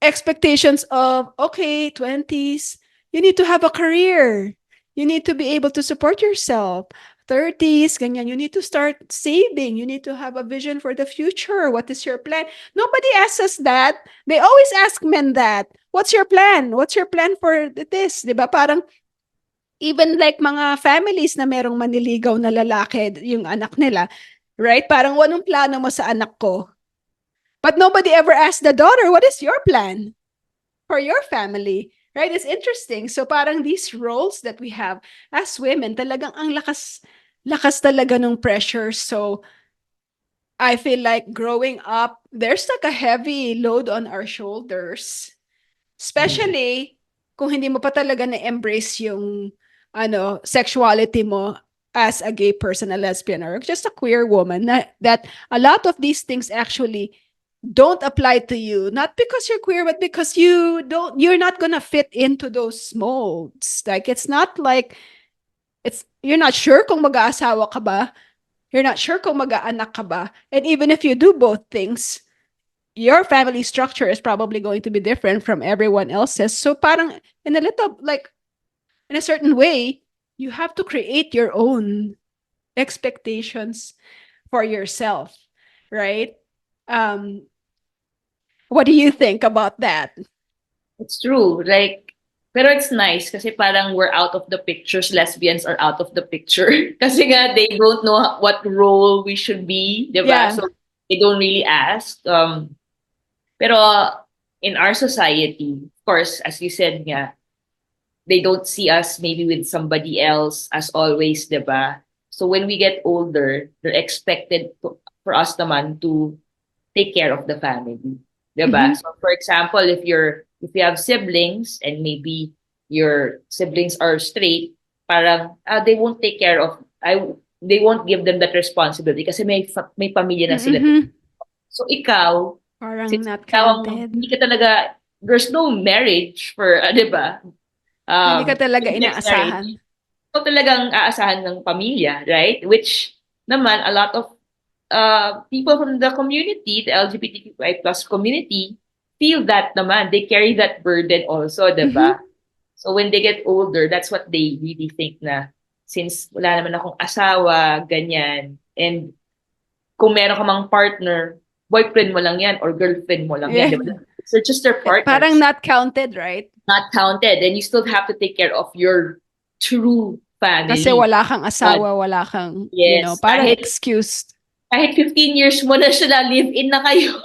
S1: expectations of, okay, twenties, you need to have a career. You need to be able to support yourself. Thirties, ganyan, you need to start saving. You need to have a vision for the future. What is your plan? Nobody asks us that. They always ask men that. What's your plan? What's your plan for this? 'Di ba? Parang even like mga families na merong maniligaw na lalaki, yung anak nila, right? Parang, anong plano mo sa anak ko? But nobody ever asked the daughter, what is your plan for your family? Right? It's interesting. So parang these roles that we have as women, talagang ang lakas talaga ng pressure. So I feel like growing up, there's like a heavy load on our shoulders.
S2: Mhm.
S1: Especially kung hindi mo pa talaga na-embrace yung sexuality mo as a gay person, a lesbian, or just a queer woman, that a lot of these things actually don't apply to you, not because you're queer, but because you're not gonna fit into those molds. Like, it's not like, you're not sure kung mag-aasawa ka ba, you're not sure kung mag-aanak ka ba, and even if you do both things, your family structure is probably going to be different from everyone else's. So parang, in a little, like, in a certain way, you have to create your own expectations for yourself, right? um what do you think about that?
S2: It's true. Like, pero it's nice kasi parang we're out of the pictures. Lesbians are out of the picture. Kasi nga, they don't know what role we should be, di ba?
S1: Yeah.
S2: So, they don't really ask. Pero in our society, of course, as you said nga, they don't see us maybe with somebody else as always, diba? So when we get older, they're expected for us naman to take care of the family, diba?
S1: Mm-hmm.
S2: So for example, if you have siblings and maybe your siblings are straight, parang they won't take care of they won't give them that responsibility kasi may pamilya na sila.
S1: Mm-hmm.
S2: So ikaw,
S1: Parang
S2: since
S1: not
S2: ikaw
S1: counted.
S2: hindi ka talaga, there's no marriage for, 'di ba?
S1: Hindi ka talaga
S2: Same-sex
S1: inaasahan.
S2: marriage, so talagang aasahan ng pamilya, right? Which naman, a lot of people from the community, the LGBTQI plus community, feel that naman. They carry that burden also,
S1: Mm-hmm.
S2: diba? So when they get older, that's what they really think na, since wala naman akong asawa, ganyan, and kung meron ka mang partner, boyfriend mo lang yan or girlfriend mo lang yan,
S1: Yeah.
S2: di ba? So just their
S1: Parang
S2: partners,
S1: not counted, right?
S2: not counted. And you still have to take care of your true
S1: Kasi
S2: family.
S1: wala kang
S2: But
S1: asawa, wala kang,
S2: yes,
S1: parang excuse.
S2: kahit 15 years mo na siya na live-in na kayo.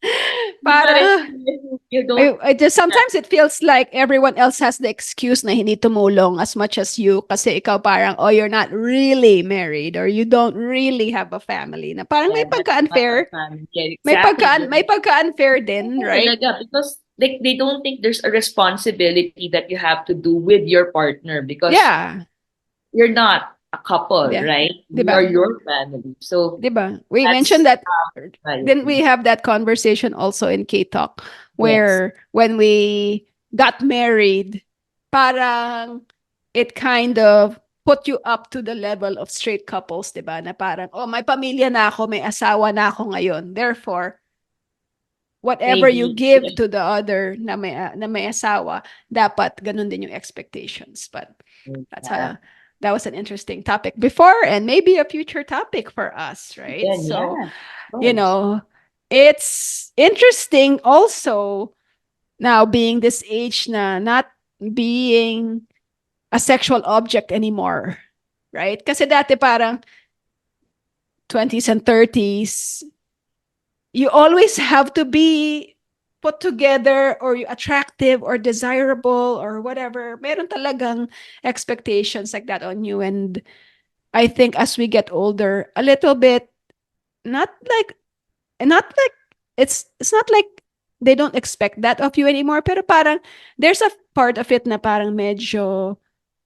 S2: Di pa rin,
S1: Parang,
S2: you don't,
S1: I just sometimes it feels like everyone else has the excuse na hindi tumulong as much as you kasi ikaw parang, oh, you're not really married or you don't really have a family. Na parang may
S2: yeah, that's not a
S1: pagka-unfair.
S2: family. Yeah, exactly.
S1: May pagka-unfair din, right?
S2: Talaga, because they don't think there's a responsibility that you have to do with your partner because
S1: Yeah.
S2: you're not a couple,
S1: Yeah.
S2: right?
S1: Di
S2: You are
S1: ba?
S2: your family. So
S1: Di ba? We mentioned
S2: that's
S1: that, didn't we
S2: society.
S1: have that conversation also in K-Talk
S2: Yes.
S1: where when we got married, parang it kind of put you up to the level of straight couples, di ba? Na parang, oh, may pamilya na ako, may asawa na ako ngayon. Therefore, whatever you
S2: Maybe.
S1: give
S2: Yeah.
S1: to the other na may asawa, dapat ganun din yung expectations. But that's
S2: Yeah.
S1: that was an interesting topic before and maybe a future topic for us, right?
S2: Then,
S1: So,
S2: yeah. Of
S1: you
S2: course.
S1: know, it's interesting also now being this age na not being a sexual object anymore, right? Kasi dati parang 20s and 30s, you always have to be put together or you attractive or desirable or whatever. Meron talagang expectations like that on you. And I think as we get older, a little bit, not like, not like, it's not like they don't expect that of you anymore. Pero parang, there's a part of it na parang medyo,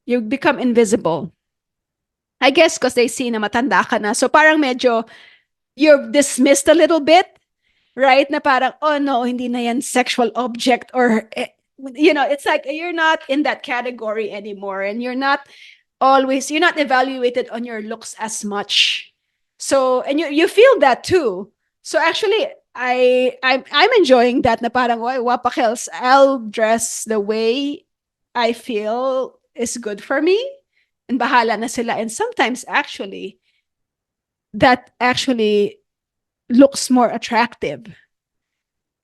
S1: you become invisible. I guess because they see na matanda ka na. So parang medyo, you're dismissed a little bit, right? Na parang, oh no, hindi na yan sexual object or, it's like you're not in that category anymore and you're not evaluated on your looks as much. So, and you feel that too. So actually, I'm enjoying that na parang, why, wapakels, I'll dress the way I feel is good for me and bahala na sila. And sometimes actually, that actually looks more attractive,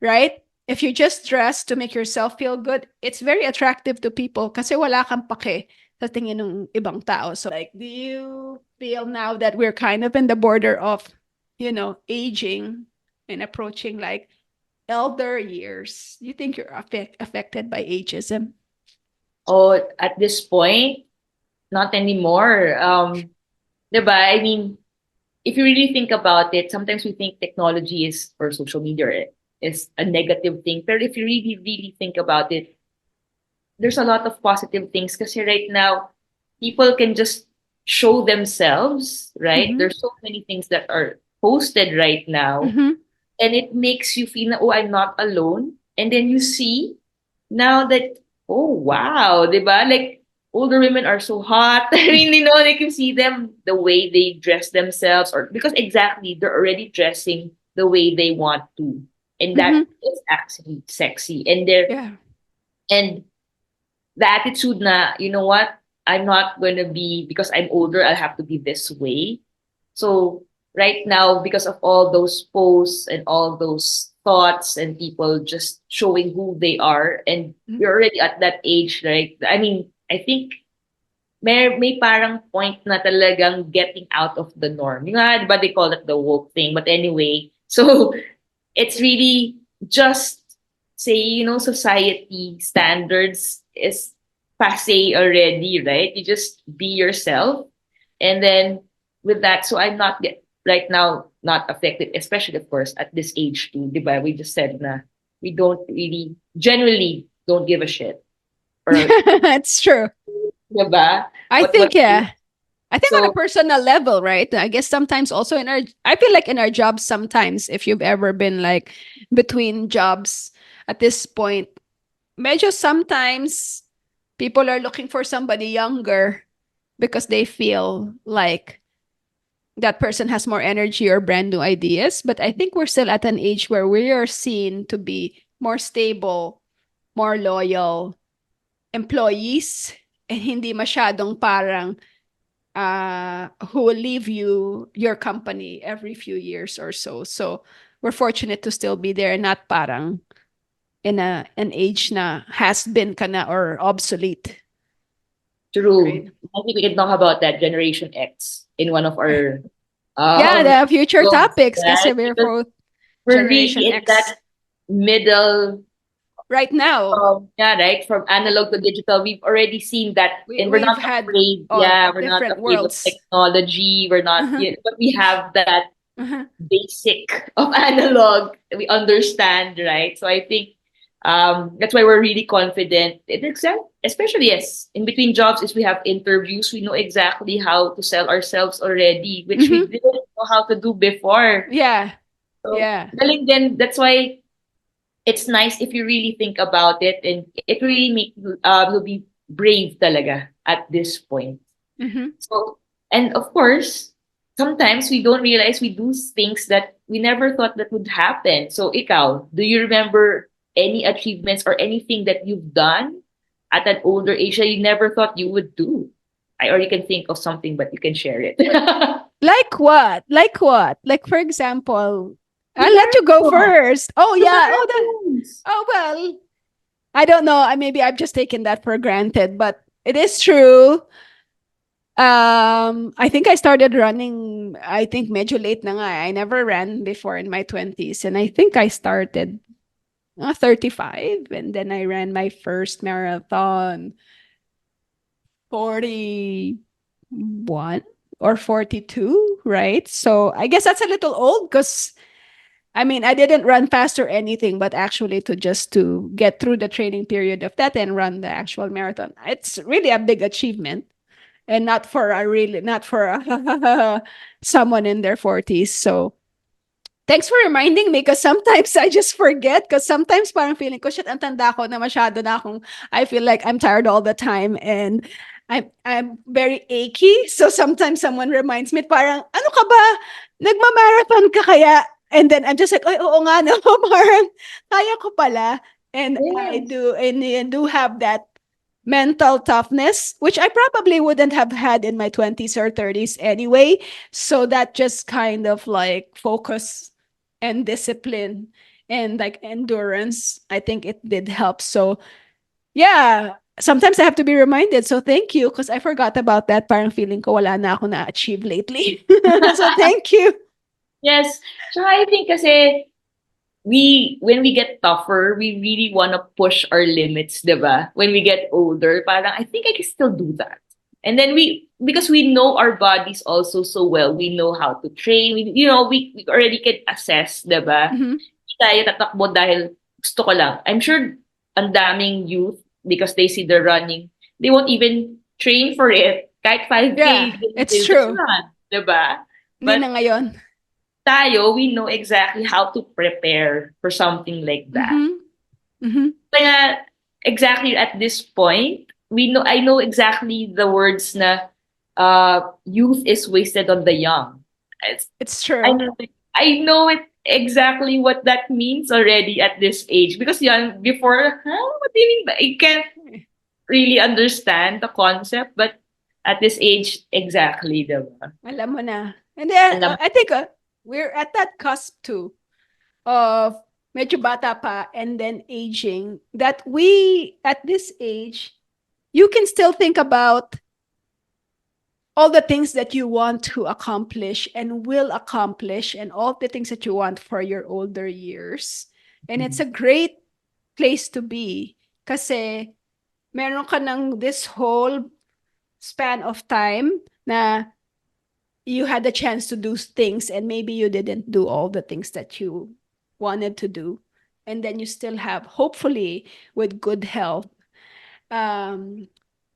S1: right? If you just dress to make yourself feel good, it's very attractive to people kasi wala kang pake sa tingin ng ibang tao. So like, do you feel now that we're kind of in the border of, aging and approaching like elder years? Do you think you're affected by ageism?
S2: Oh, at this point, not anymore. Diba? I mean, if you really think about it, sometimes we think technology is or social media is a negative thing. But if you really, really think about it, there's a lot of positive things because right now, people can just show themselves, right?
S1: Mm-hmm.
S2: There's so many things that are posted right now,
S1: Mm-hmm.
S2: and it makes you feel, oh, I'm not alone. And then you see now that, oh, wow, diba? Like, older women are so hot. I mean, they can see them, the way they dress themselves, or because exactly, they're already dressing the way they want to. And
S1: Mm-hmm.
S2: that is actually sexy. And they're,
S1: Yeah.
S2: and the attitude na, you know what, I'm not going to be, because I'm older, I'll have to be this way. So right now, because of all those posts and all those thoughts and people just showing who they are, and
S1: Mm-hmm.
S2: you're already at that age, right? I mean, I think may parang point na talagang getting out of the norm. Yung nga, diba they call it the woke thing? But anyway, so it's really just say, society standards is passe already, right? You just be yourself. And then with that, so I'm not right now not affected, especially of course at this age too, diba? We just said na we don't really generally don't give a shit. Or
S1: It's true.
S2: diba?
S1: I
S2: What
S1: think, yeah. I think on a
S2: so
S1: personal level, right? I guess sometimes also I feel like in our jobs, sometimes if you've ever been like between jobs at this point, medyo sometimes people are looking for somebody younger because they feel like that person has more energy or brand new ideas. But I think we're still at an age where we are seen to be more stable, more loyal employees, and hindi masyadong parang who will leave your company every few years or so. So we're fortunate to still be there and not parang in an age na has been ka na or obsolete,
S2: True.
S1: right?
S2: I think we can talk about that Generation X in one of our
S1: Yeah,
S2: um
S1: the future
S2: goals,
S1: topics kasi
S2: right?
S1: we're
S2: Because
S1: for
S2: we're
S1: Generation
S2: really in
S1: X
S2: that middle,
S1: right now.
S2: yeah, right, from analog to digital. We've already seen that,
S1: We
S2: and we're
S1: we've
S2: not
S1: had
S2: afraid.
S1: all
S2: Yeah, we're not
S1: different
S2: afraid of
S1: worlds.
S2: technology. We're not,
S1: Uh-huh,
S2: yeah, but we have that
S1: uh-huh.
S2: basic of analog. We understand, right? So I think that's why we're really confident in exam, especially yes, in between jobs is we have interviews. We know exactly how to sell ourselves already, which we
S1: Mhm.
S2: didn't know how to do before.
S1: Yeah,
S2: So
S1: yeah.
S2: galing din, that's why it's nice if you really think about it, and it really make you'll be brave talaga at this point.
S1: Mhm.
S2: So, and of course, sometimes we don't realize we do things that we never thought that would happen. So, ikaw, do you remember any achievements or anything that you've done at an older age that you never thought you would do? I already can think of something, but you can share it.
S1: Like what? Like what? Like for example,
S2: The
S1: I'll let you go
S2: marathon.
S1: first. Oh
S2: The
S1: yeah.
S2: marathons.
S1: Oh well. I don't know. Maybe I've just taken that for granted, but it is true. I think I started running, I think medyo late na nga. I never ran before in my 20s. And I think I started 35. And then I ran my first marathon 41 or 42, right? So I guess that's a little old because I mean, I didn't run fast or anything, but actually to just to get through the training period of that and run the actual marathon. It's really a big achievement and not for someone in their 40s. So thanks for reminding me because sometimes I just forget because sometimes parang feeling ko, shit, ang tanda ko na masyado na akong, I feel like I'm tired all the time and I'm very achy. So sometimes someone reminds me, parang, ano ka ba? Nagma-marathon ka kaya? And then I'm just like, ay, oo nga, no? Parang, kaya ko pala. And I
S2: Yes.
S1: do, and I do have that mental toughness, which I probably wouldn't have had in my 20s or 30s anyway. So that just kind of like focus and discipline and like endurance, I think it did help. So yeah, sometimes I have to be reminded. So thank you because I forgot about that. Parang feeling ko wala na ako na-achieve lately. So thank you.
S2: Yes. So I think kasi we when we get tougher, we really want to push our limits, 'di ba? When we get older, parang I think I can still do that. And then we because we know our bodies also so well, we know how to train. We already can assess, 'di ba?
S1: Mhm.
S2: Hindi tayo tatakbo dahil gusto ko lang. I'm sure ang daming youth because they see the running, they won't even train for it. Kahit 5K,
S1: Yeah, it's
S2: they'll just
S1: true.
S2: run, 'di ba?
S1: Hindi na
S2: But
S1: ngayon.
S2: tayo, we know exactly how to prepare for something like that.
S1: Mhm. Mhm.
S2: Kaya exactly at this point, I know exactly the words na youth is wasted on the young. It's,
S1: It's
S2: I
S1: true.
S2: know I know it exactly what that means already at this age because young before, huh? What do you mean? I can't really understand the concept, but at this age, exactly, diba?
S1: Alam mo na. And then,
S2: Alam,
S1: I think we're at that cusp too of medyo bata pa and then aging that we, at this age, you can still think about all the things that you want to accomplish and will accomplish and all the things that you want for your older years. And it's a great place to be kasi meron ka ng this whole span of time na you had the chance to do things and maybe you didn't do all the things that you wanted to do and then you still have hopefully with good health um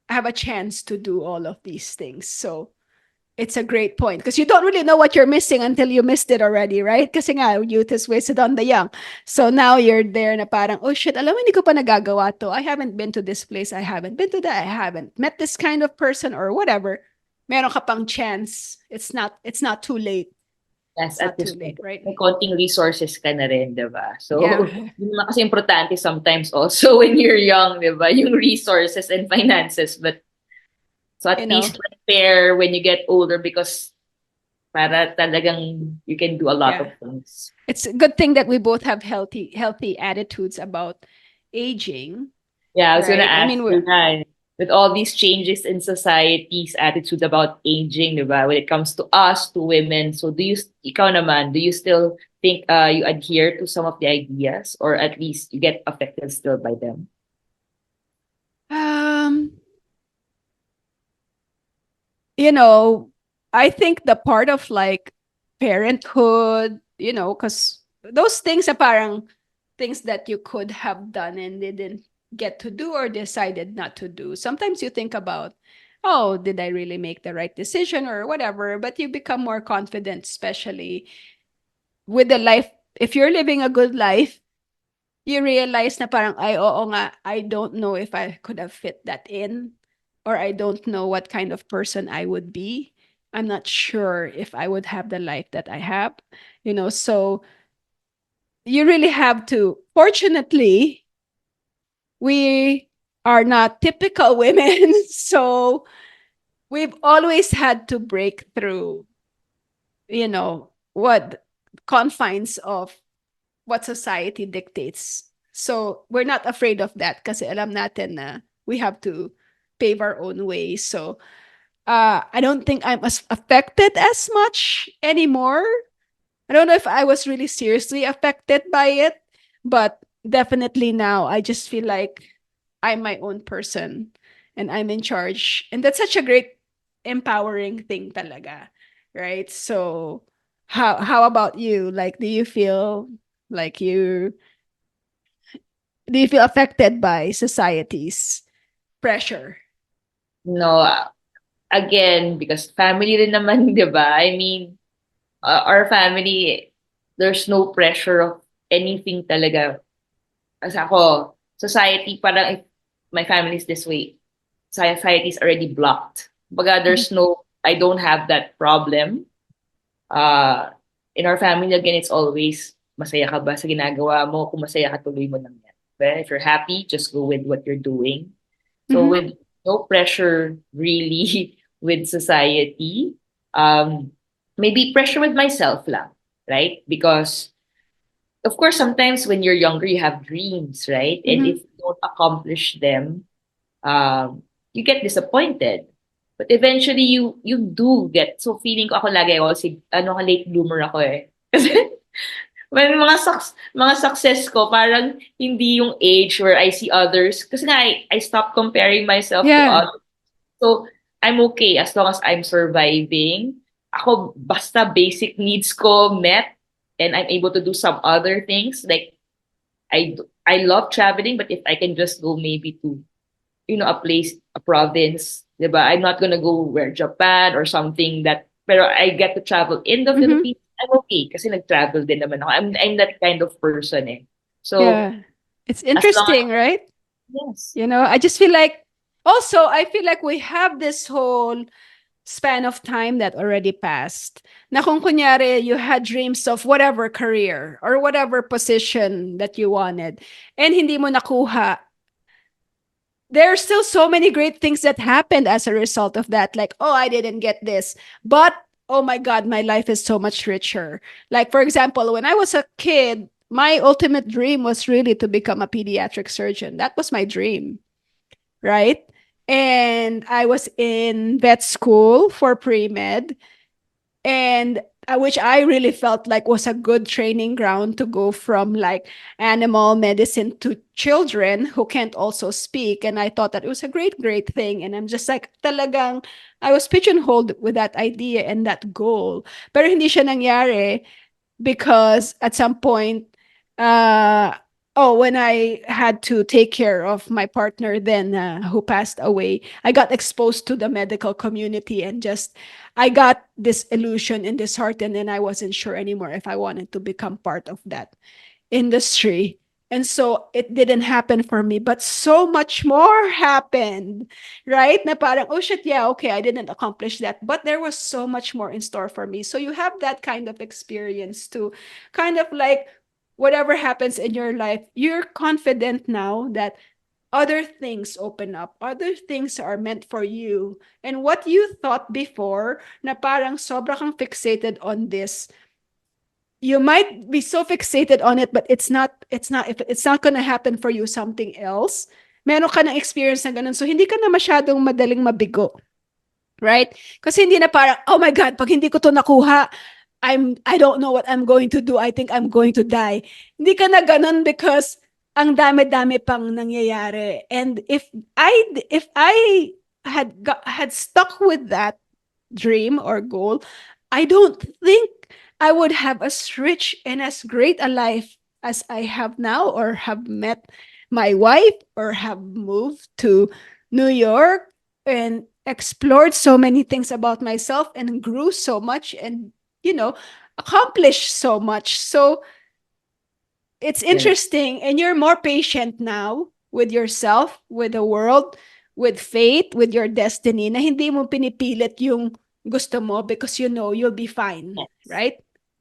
S1: have a chance to do all of these things. So it's a great point because you don't really know what you're missing until you missed it already, right? Kasi nga, youth is wasted on the young. So now you're there na parang, oh shit, alam mo, hindi ko pa nagagawa to. I haven't been to this place. I haven't been to that. I haven't met this kind of person or whatever. Meron ka pang chance. It's not too late.
S2: yes,
S1: It's
S2: at
S1: not too
S2: this point,
S1: late, right?
S2: may konting resources ka na rin, di ba? So,
S1: Yeah.
S2: yun naman kasi importante sometimes also when you're young, di ba? Yung resources and finances. But, so
S1: You
S2: at
S1: know,
S2: least prepare when you get older because para talagang you can do a lot
S1: Yeah.
S2: of things.
S1: It's a good thing that we both have healthy attitudes about aging,
S2: Yeah, I was gonna
S1: right? I
S2: ask
S1: mean,
S2: you that. With all these changes in society's attitude about aging, diba? When it comes to us, to women, so ikaw naman, do you still think you adhere to some of the ideas or at least you get affected still by them?
S1: um, you know, I think the part of like parenthood, because those things are parang things that you could have done and didn't get to do or decided not to do. Sometimes you think about, oh, did I really make the right decision or whatever? But you become more confident, especially with the life. If you're living a good life, you realize na parang, ay, oo nga, I don't know if I could have fit that in, or I don't know what kind of person I would be. I'm not sure if I would have the life that I have, so you really have to. Fortunately, we are not typical women, so we've always had to break through, what confines of what society dictates. So we're not afraid of that kasi alam natin na we have to pave our own way. So I don't think I'm as affected as much anymore. I don't know if I was really seriously affected by it, but definitely now I just feel like I'm my own person and I'm in charge. And that's such a great empowering thing talaga. Right? So how about you? Like like you do you feel affected by society's pressure?
S2: No, again, because family rin naman, di ba? I mean, our family, there's no pressure of anything talaga. As ako, society, parang if my family is this way, society is already blocked. Baga,
S1: Mhm.
S2: there's no, I don't have that problem. Uh, in our family, again, it's always, masaya ka ba sa ginagawa mo? Kung masaya ka, tuloy mo lang yan. But if you're happy, just go with what you're doing. So
S1: Mhm.
S2: with no pressure really with society, um, maybe pressure with myself lang, right? Because of course, sometimes when you're younger, you have dreams, right? And
S1: Mhm.
S2: if you don't accomplish them, um, you get disappointed. But eventually, you do get. So feeling ko ako lagi ako, si, ano ka, late bloomer ako eh. Kasi when mga success ko, parang hindi yung age where I see others. Kasi nga, I stopped comparing myself to
S1: Yeah.
S2: others. So, I'm okay as long as I'm surviving. Ako, basta basic needs ko met and I'm able to do some other things. Like, I love traveling, but if I can just go maybe to, a place, a province, diba? I'm not gonna go where Japan or something that, pero I get to travel in the
S1: Mhm.
S2: Philippines, I'm okay kasi nag-travel din naman ako. I'm that kind of person eh. So,
S1: Yeah. It's
S2: as long as,
S1: interesting, right?
S2: yes,
S1: I just feel like also I feel like we have this whole span of time that already passed. Na kung kunyari you had dreams of whatever career or whatever position that you wanted and hindi mo nakuha, there are still so many great things that happened as a result of that. Like, oh, I didn't get this, but oh my God, my life is so much richer. Like, for example, when I was a kid, my ultimate dream was really to become a pediatric surgeon. That was my dream, right? And I was in vet school for pre med, and which I really felt like was a good training ground to go from like animal medicine to children who can't also speak. And I thought that it was a great thing. And I'm just like, talagang, I was pigeonholed with that idea and that goal. Pero hindi siya nangyari because at some point, uh, when I had to take care of my partner then who passed away, I got exposed to the medical community and just I got this illusion and disheartened, and I wasn't sure anymore if I wanted to become part of that industry. And so it didn't happen for me, but so much more happened, right? Na parang, oh shit, yeah, okay, I didn't accomplish that, but there was so much more in store for me. So you have that kind of experience to kind of like whatever happens in your life, you're confident now that, other things open up, other things are meant for you. And what you thought before na parang sobra kang fixated on this, you might be so fixated on it, but it's not gonna happen for you something else. Meron ka ng experience na ganun. So, hindi ka na masyadong madaling mabigo. Right? Kasi hindi na parang, oh my God, pag hindi ko to nakuha, I don't know what I'm going to do. I think I'm going to die. Hindi ka na ganun because ang dami-dami pang nangyayari. And if I had stuck with that dream or goal, I don't think I would have as rich and as great a life as I have now, or have met my wife, or have moved to New York and explored so many things about myself and grew so much and, accomplished so much. So it's
S2: Yeah.
S1: interesting, and you're more patient now with yourself, with the world, with fate, with your destiny, na hindi mo pinipilit yung gusto mo because you know you'll be fine,
S2: Yes.
S1: right?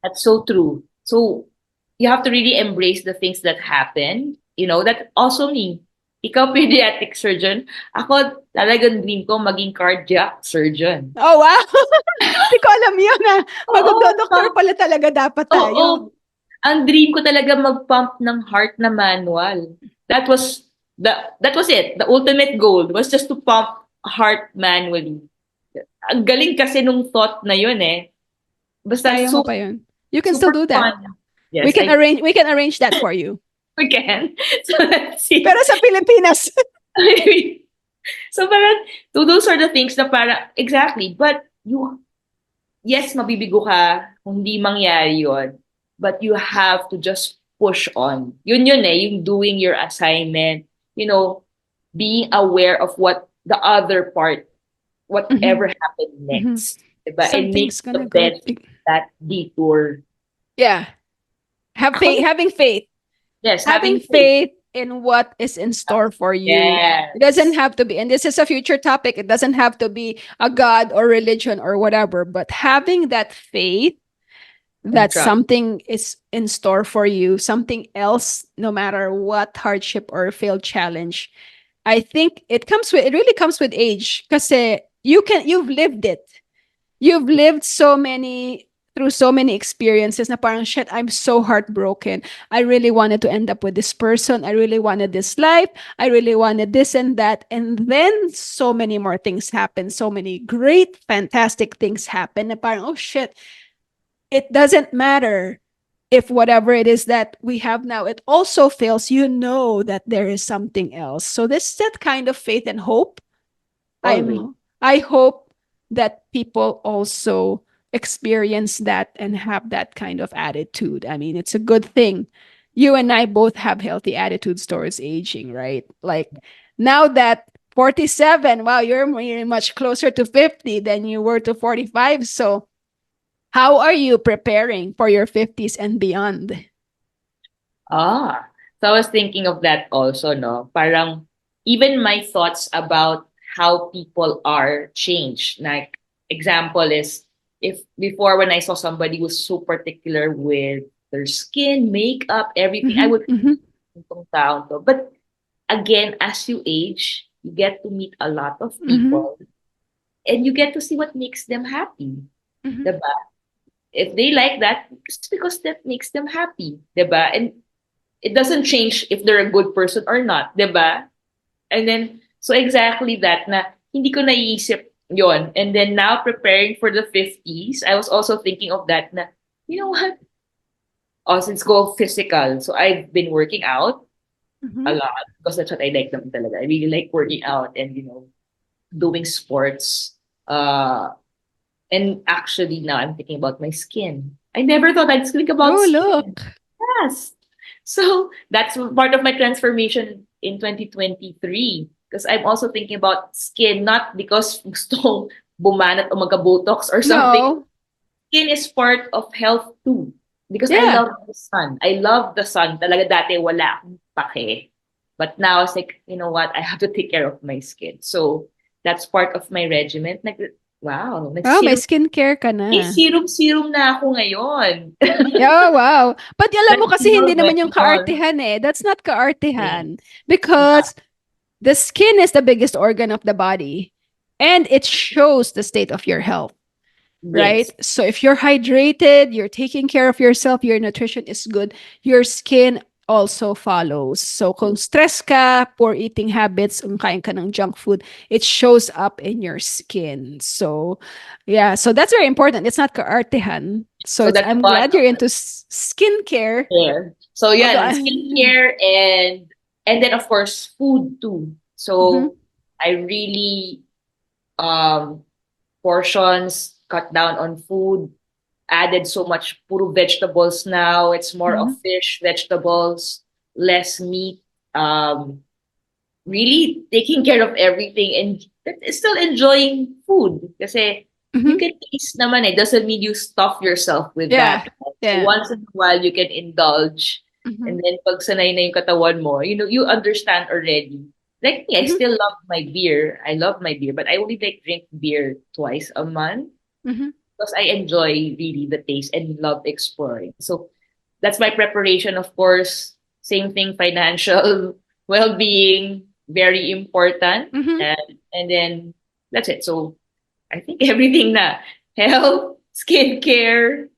S2: That's so true. So you have to really embrace the things that happen. That also me. Ikaw pediatric surgeon. Ako talagang dream ko maging cardiac surgeon.
S1: Oh, wow! Hindi ko alam yun, na
S2: Oo,
S1: magdo-doktor pala talaga dapat
S2: oo.
S1: tayo.
S2: Ang dream ko talaga mag-pump ng heart na manual. That was it. The ultimate goal was just to pump heart manually. Ang galing kasi nung thought na yun eh. Basta
S1: Kaya mo pa yun. You can still
S2: super
S1: do that.
S2: fun.
S1: We
S2: Yes,
S1: can arrange that for you.
S2: we can. So let's see.
S1: Pero sa Pilipinas.
S2: So parang, those are the things na parang, exactly. But yes, mabibigo ka kung hindi mangyari yun. But you have to just push on. Yun eh, yung doing your assignment, being aware of what the other part, whatever
S1: Mhm.
S2: happened
S1: Mhm.
S2: next. Diba? And make
S1: Something's
S2: the
S1: gonna go.
S2: best of that detour.
S1: Yeah.
S2: Ako,
S1: Having faith.
S2: yes,
S1: Having
S2: having faith.
S1: faith in what is in store for you. It doesn't
S2: Yes.
S1: have to be, and this is a future topic, it doesn't have to be a God or religion or whatever, but having that faith
S2: And
S1: that
S2: trust.
S1: something is in store for you, something else, no matter what hardship or failed challenge. I think it really comes with age, because you've lived it. You've lived through so many experiences na parang, shit, I'm so heartbroken. I really wanted to end up with this person. I really wanted this life. I really wanted this and that. And then so many more things happen. So many great, fantastic things happen na parang, oh shit, it doesn't matter if whatever it is that we have now, it also fails, that there is something else. So this that kind of faith and hope.
S2: Always.
S1: I hope that people also experience that and have that kind of attitude. I mean, it's a good thing. You and I both have healthy attitudes towards aging, right? Like, now that 47, wow, you're much closer to 50 than you were to 45. So, how are you preparing for your 50s and beyond?
S2: So I was thinking of that also, no? Parang even my thoughts about how people are changed. Like example is if before when I saw somebody was so particular with their skin, makeup, everything, I
S1: Mhm,
S2: would
S1: mhm,
S2: itong taon to. But again, as you age, you get to meet a lot of
S1: mhm,
S2: people and you get to see what makes them happy.
S1: mhm.
S2: Diba? If they like that, it's because that makes them happy. Diba? And it doesn't change if they're a good person or not, 'di ba? And then so exactly that na hindi ko naiisip yon. And then now preparing for the 50s, I was also thinking of that na you know what? Oh, since go physical. So I've been working out a
S1: Mhm.
S2: lot because that's what I like naman talaga. I really like working out and doing sports. And actually now I'm thinking about my skin. I never thought I'd think about
S1: Oh,
S2: skin.
S1: look.
S2: Yes. So that's part of my transformation in 2023. Because I'm also thinking about skin, not because gusto kong bumanat o magka-botox or something.
S1: No.
S2: Skin is part of health too. Because I
S1: Yeah.
S2: love the sun. I love the sun. Talaga dati wala akong pake. But now it's like, you know what? I have to take care of my skin. So that's part of my regimen. Wow.
S1: Wow, may skincare ka
S2: May
S1: na.
S2: serum-serum na ako ngayon.
S1: Yeah, wow. But alam mo kasi hindi naman yung
S2: Retinol.
S1: kaartihan eh. That's not kaartihan.
S2: Yes. Diba?
S1: Because The skin is the biggest organ of the body, and it shows the state of your health, right?
S2: Yes.
S1: So if you're hydrated, you're taking care of yourself, your nutrition is good, your skin also follows. So kung stress ka, poor eating habits, kain ka ng junk food, it shows up in your skin. So yeah, so that's very important. It's not kaartehan. So
S2: So
S1: it's,
S2: that's
S1: I'm
S2: one
S1: glad you're into skincare.
S2: there. So
S1: Although
S2: yeah,
S1: I,
S2: skincare and then of course food too.
S1: Mhm,
S2: So I really um portions, cut down on food, added so much puro vegetables now. It's more of
S1: mhm,
S2: fish, vegetables, less meat. Really taking care of everything and still enjoying food. Kasi you
S1: mhm.
S2: can taste naman eh. Doesn't mean you stuff yourself with
S1: Yeah,
S2: that. Right? So
S1: yeah.
S2: once in a while, you can indulge. And
S1: Mhm,
S2: then pag sanay na yung katawan mo, you know, you understand already. Like me, I
S1: mhm,
S2: still love my beer. I love my beer, but I only like drink beer twice a month
S1: mhm,
S2: because I enjoy really the taste and love exploring. So that's my preparation, of course. Same thing, financial well-being, very important.
S1: mhm.
S2: And then that's it. So I think everything na health, skincare,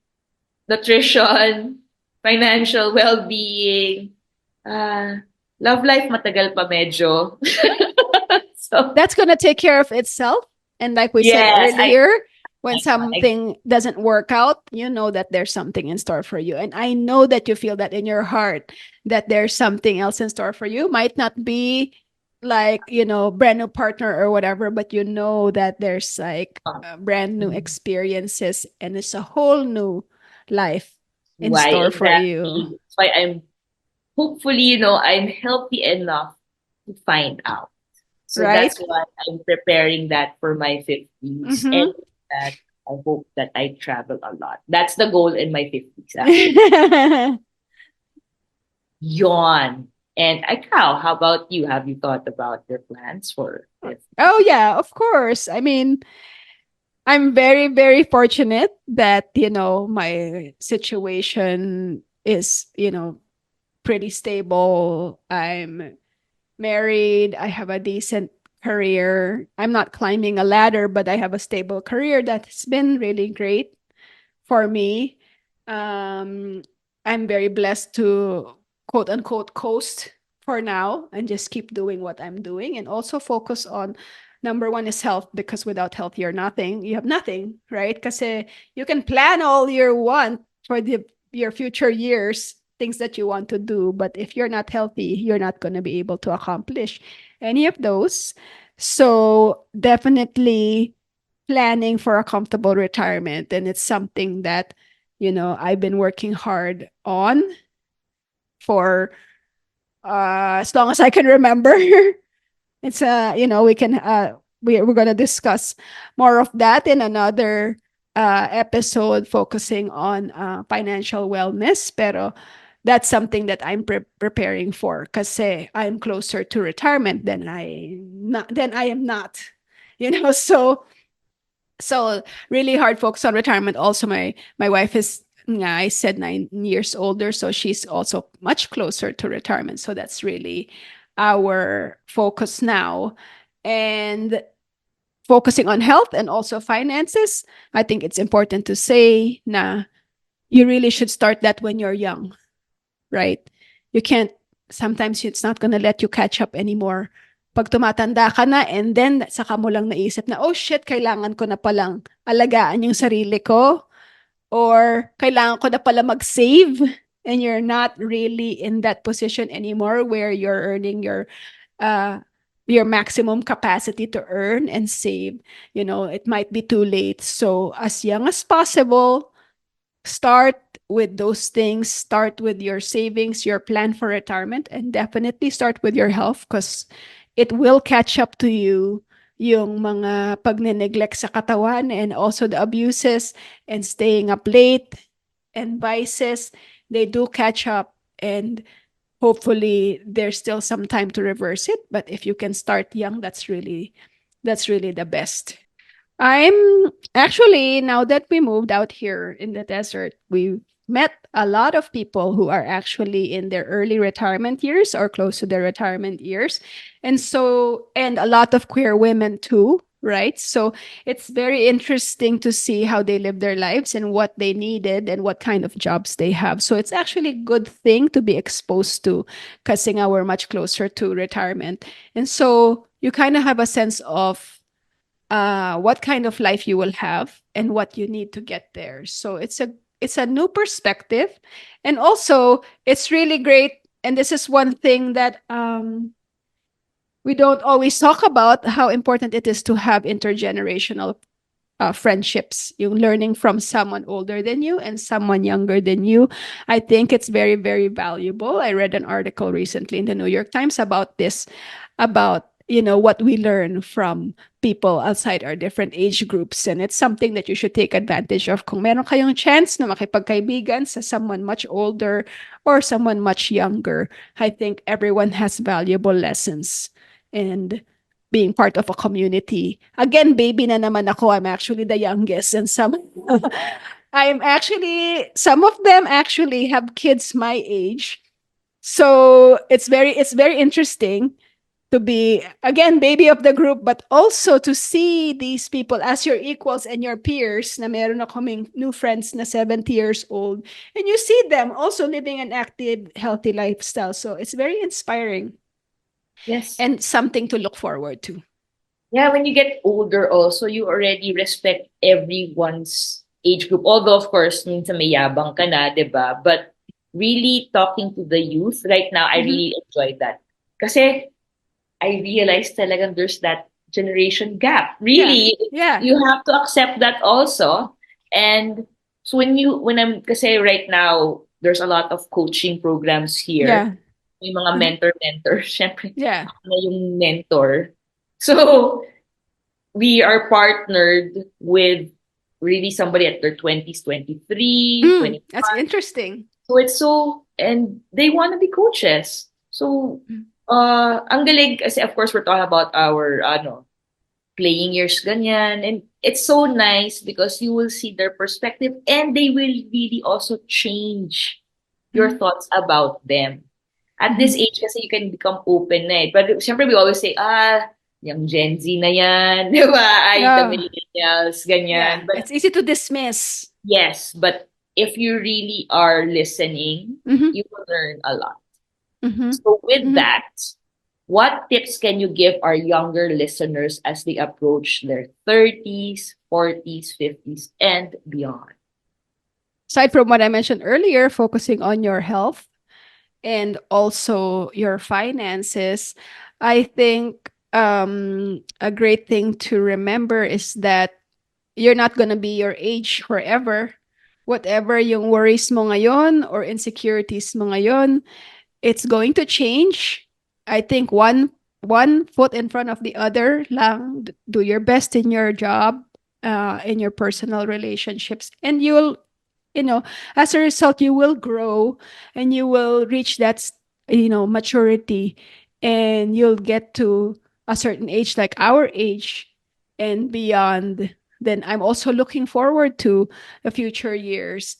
S2: nutrition, financial well-being, uh, love life matagal pa medyo. So
S1: That's going to take care of itself. And like we said
S2: yes,
S1: earlier, when
S2: I know,
S1: something doesn't work out, you know that there's something in store for you. And I know that you feel that in your heart that there's something else in store for you. Might not be like, brand new partner or whatever, but you know that there's like brand new
S2: mm,
S1: experiences and it's a whole new life in
S2: why
S1: store for you,
S2: exactly. That's why I'm hopefully, you know, I'm healthy enough to find out. So that's
S1: right?
S2: why I'm preparing that for my 50s.
S1: Mm-hmm.
S2: And that I hope that I travel a lot. That's the goal in my 50s, actually. Yawn. And Ikaw, how about you? Have you thought about your plans for 50?
S1: Oh yeah, of course. I mean, I'm very, very fortunate that, my situation is, pretty stable. I'm married. I have a decent career. I'm not climbing a ladder, but I have a stable career that's been really great for me. Um, I'm very blessed to quote unquote coast for now and just keep doing what I'm doing and also focus on number one is health because without health you're nothing. You have nothing, right? Because you can plan all you want for your future years, things that you want to do, but if you're not healthy, you're not going to be able to accomplish any of those. So definitely planning for a comfortable retirement. And it's something that, I've been working hard on for as long as I can remember. It's we can we're gonna discuss more of that in another episode focusing on financial wellness. Pero that's something that I'm preparing for because I'm closer to retirement than I am not. So really hard focus on retirement. Also, my wife is I said 9 years older, so she's also much closer to retirement. So that's really our focus now. And focusing on health and also finances, I think it's important to say na you really should start that when you're young, right? You can't, sometimes it's not gonna let you catch up anymore. Pag tumatanda ka na and then saka mo lang naisip na, oh shit, kailangan ko na palang alagaan yung sarili ko or kailangan ko na pala mag-save and you're not really in that position anymore where you're earning uh your maximum capacity to earn and save. It might be too late. So as young as possible, start with those things, start with your savings, your plan for retirement, and definitely start with your health because it will catch up to you yung mga pagne-neglect sa katawan and also the abuses and staying up late and vices, they do catch up and hopefully there's still some time to reverse it, but if you can start young, that's really the best. I'm actually, now that we moved out here in the desert, we met a lot of people who are actually in their early retirement years or close to their retirement years. And a lot of queer women too, right? So it's very interesting to see how they live their lives and what they needed and what kind of jobs they have. So it's actually a good thing to be exposed to because now we're much closer to retirement. And so you kind of have a sense of what kind of life you will have and what you need to get there. So it's a new perspective, and also it's really great. And this is one thing that we don't always talk about, how important it is to have intergenerational friendships. You learning from someone older than you and someone younger than you. I think it's very, very valuable. I read an article recently in the New York Times about this, about what we learn from people outside our different age groups, and it's something that you should take advantage of. Kung meron kayong chance na makipagkaibigan sa someone much older or someone much younger, I think everyone has valuable lessons. And being part of a community. Again, baby na naman ako. I'm actually the youngest, and some of them actually have kids my age. So it's very interesting to be, again, baby of the group, but also to see these people as your equals and your peers. Na meron na kaming new friends na 70 years old, and you see them also living an active, healthy lifestyle. So it's very inspiring
S2: Yes.
S1: and something to look forward to.
S2: Yeah, when you get older also, you already respect everyone's age group. Although, of course, minsan may yabang ka na, di ba? But really talking to the youth right now, I
S1: Mhm.
S2: really enjoyed that. Kasi I realized talagang there's that generation gap.
S1: Yeah.
S2: Really,
S1: Yeah.
S2: you have to accept that also. And so kasi right now, there's a lot of coaching programs here.
S1: Yeah.
S2: May mga
S1: Mhm.
S2: mentor. Siyempre,
S1: Yeah.
S2: ako na yung mentor. So, we are partnered with really somebody at their 20s, 23,
S1: That's
S2: 25.
S1: interesting.
S2: And they want to be coaches. So,
S1: Mm.
S2: ang galing kasi of course we're talking about our playing years ganyan, and it's so nice because you will see their perspective and they will really also change your
S1: Mhm.
S2: thoughts about them. At this
S1: Mhm.
S2: age kasi you can become open na eh. But syempre we always say, yung Gen Z na yan, di ba? Ay, the
S1: Oh,
S2: millennials,
S1: yeah.
S2: ganyan. But
S1: It's easy to dismiss.
S2: yes, but if you really are listening,
S1: Mhm.
S2: you will learn a lot.
S1: Mhm.
S2: So with
S1: Mhm.
S2: that, what tips can you give our younger listeners as they approach their 30s, 40s, 50s, and beyond?
S1: Aside from what I mentioned earlier, focusing on your health and also your finances, I think a great thing to remember is that you're not going to be your age forever. Whatever yung worries mo ngayon or insecurities mo ngayon, it's going to change. I think one foot in front of the other lang. Do your best in your job, in your personal relationships, and you'll, you know, as a result, you will grow and you will reach that, maturity, and you'll get to a certain age, like our age and beyond. Then I'm also looking forward to the future years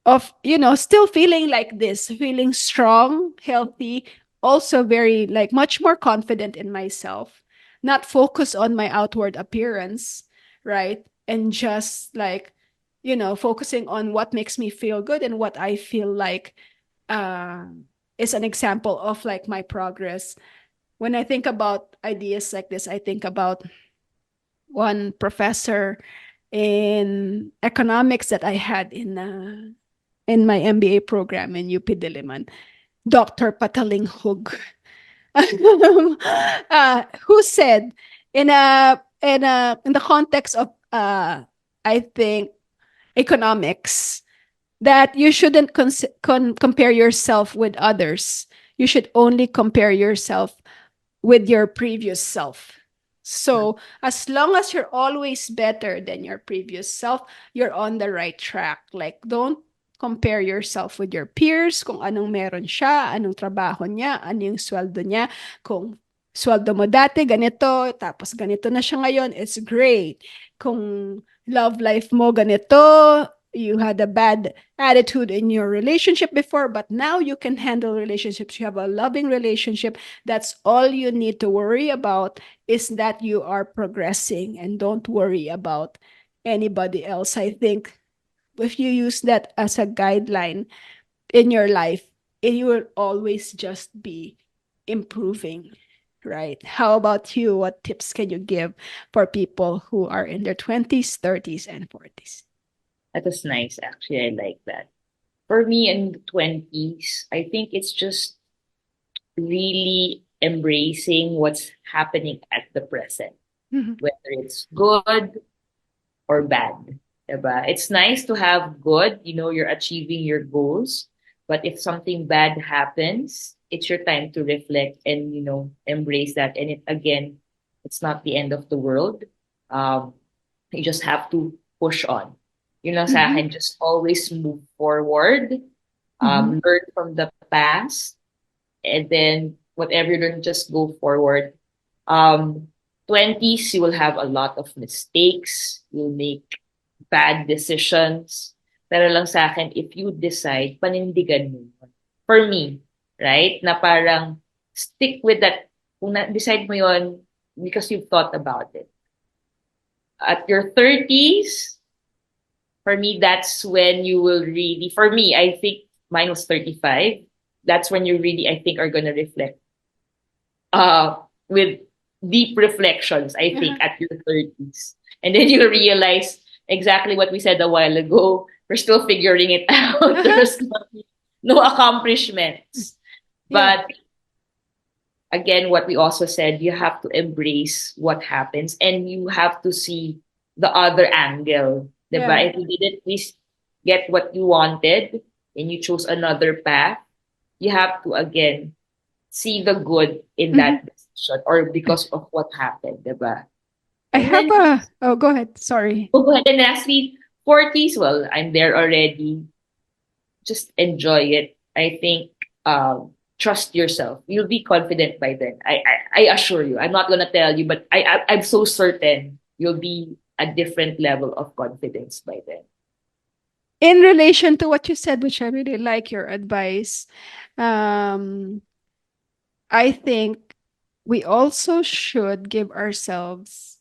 S1: of still feeling like this, feeling strong, healthy, also very, like, much more confident in myself, not focus on my outward appearance, right? And just like, focusing on what makes me feel good and what I feel like uh, is an example of like my progress. When I think about ideas like this, I think about one professor in economics that I had in my MBA program in UP Diliman, Dr. Pataling Hug, who said in the context of I think economics, that you shouldn't compare yourself with others. You should only compare yourself with your previous self. So, as long as you're always better than your previous self, you're on the right track. Like, don't compare yourself with your peers, kung anong meron siya, anong trabaho niya, ano yung sweldo niya. Kung sweldo mo dati, ganito, tapos ganito na siya ngayon, it's great. Kung love life mo, ganito, you had a bad attitude in your relationship before, but now you can handle relationships. You have a loving relationship. That's all you need to worry about, is that you are progressing, and don't worry about anybody else. I think if you use that as a guideline in your life, you will always just be improving, right? How about you? What tips can you give for people who are in their 20s, 30s, and 40s?
S2: That was nice, actually. I like that. For me in the 20s, I think it's just really embracing what's happening at the present,
S1: Mhm.
S2: whether it's good or bad. Diba? It's nice to have good, you're achieving your goals. But if something bad happens, it's your time to reflect and, embrace that. And it's not the end of the world. Um, you just have to push on. Sa
S1: Mhm.
S2: akin, just always move forward,
S1: Mhm.
S2: learn from the past, and then whatever you learn, just go forward. Um, 20s, you will have a lot of mistakes. You'll make bad decisions. Pero lang sa akin, if you decide, panindigan mo yun. For me, right? Na parang stick with that. Kung decide mo yun because you've thought about it. At your 30s, for me, that's when you will really, for me, I think mine was 35. That's when you really, I think, are going to reflect uh, with deep reflections, I
S1: Uh-huh.
S2: think, at your 30s. And then you'll realize exactly what we said a while ago. We're still figuring it out.
S1: Uh-huh.
S2: There's no accomplishments.
S1: Yeah.
S2: But again, what we also said, you have to embrace what happens and you have to see the other angle.
S1: Yeah.
S2: Diba? If you didn't please get what you wanted and you chose another path, you have to again see the good in
S1: Mhm.
S2: that decision or because of what happened, diba?
S1: I
S2: And
S1: have
S2: then,
S1: a, oh, go ahead. Sorry.
S2: oh, go ahead and lastly, 40s, well, I'm there already. Just enjoy it. I think trust yourself. You'll be confident by then. I assure you. I'm not gonna tell you, but I'm so certain you'll be a different level of confidence by then.
S1: In relation to what you said, which I really like your advice, um, I think we also should give ourselves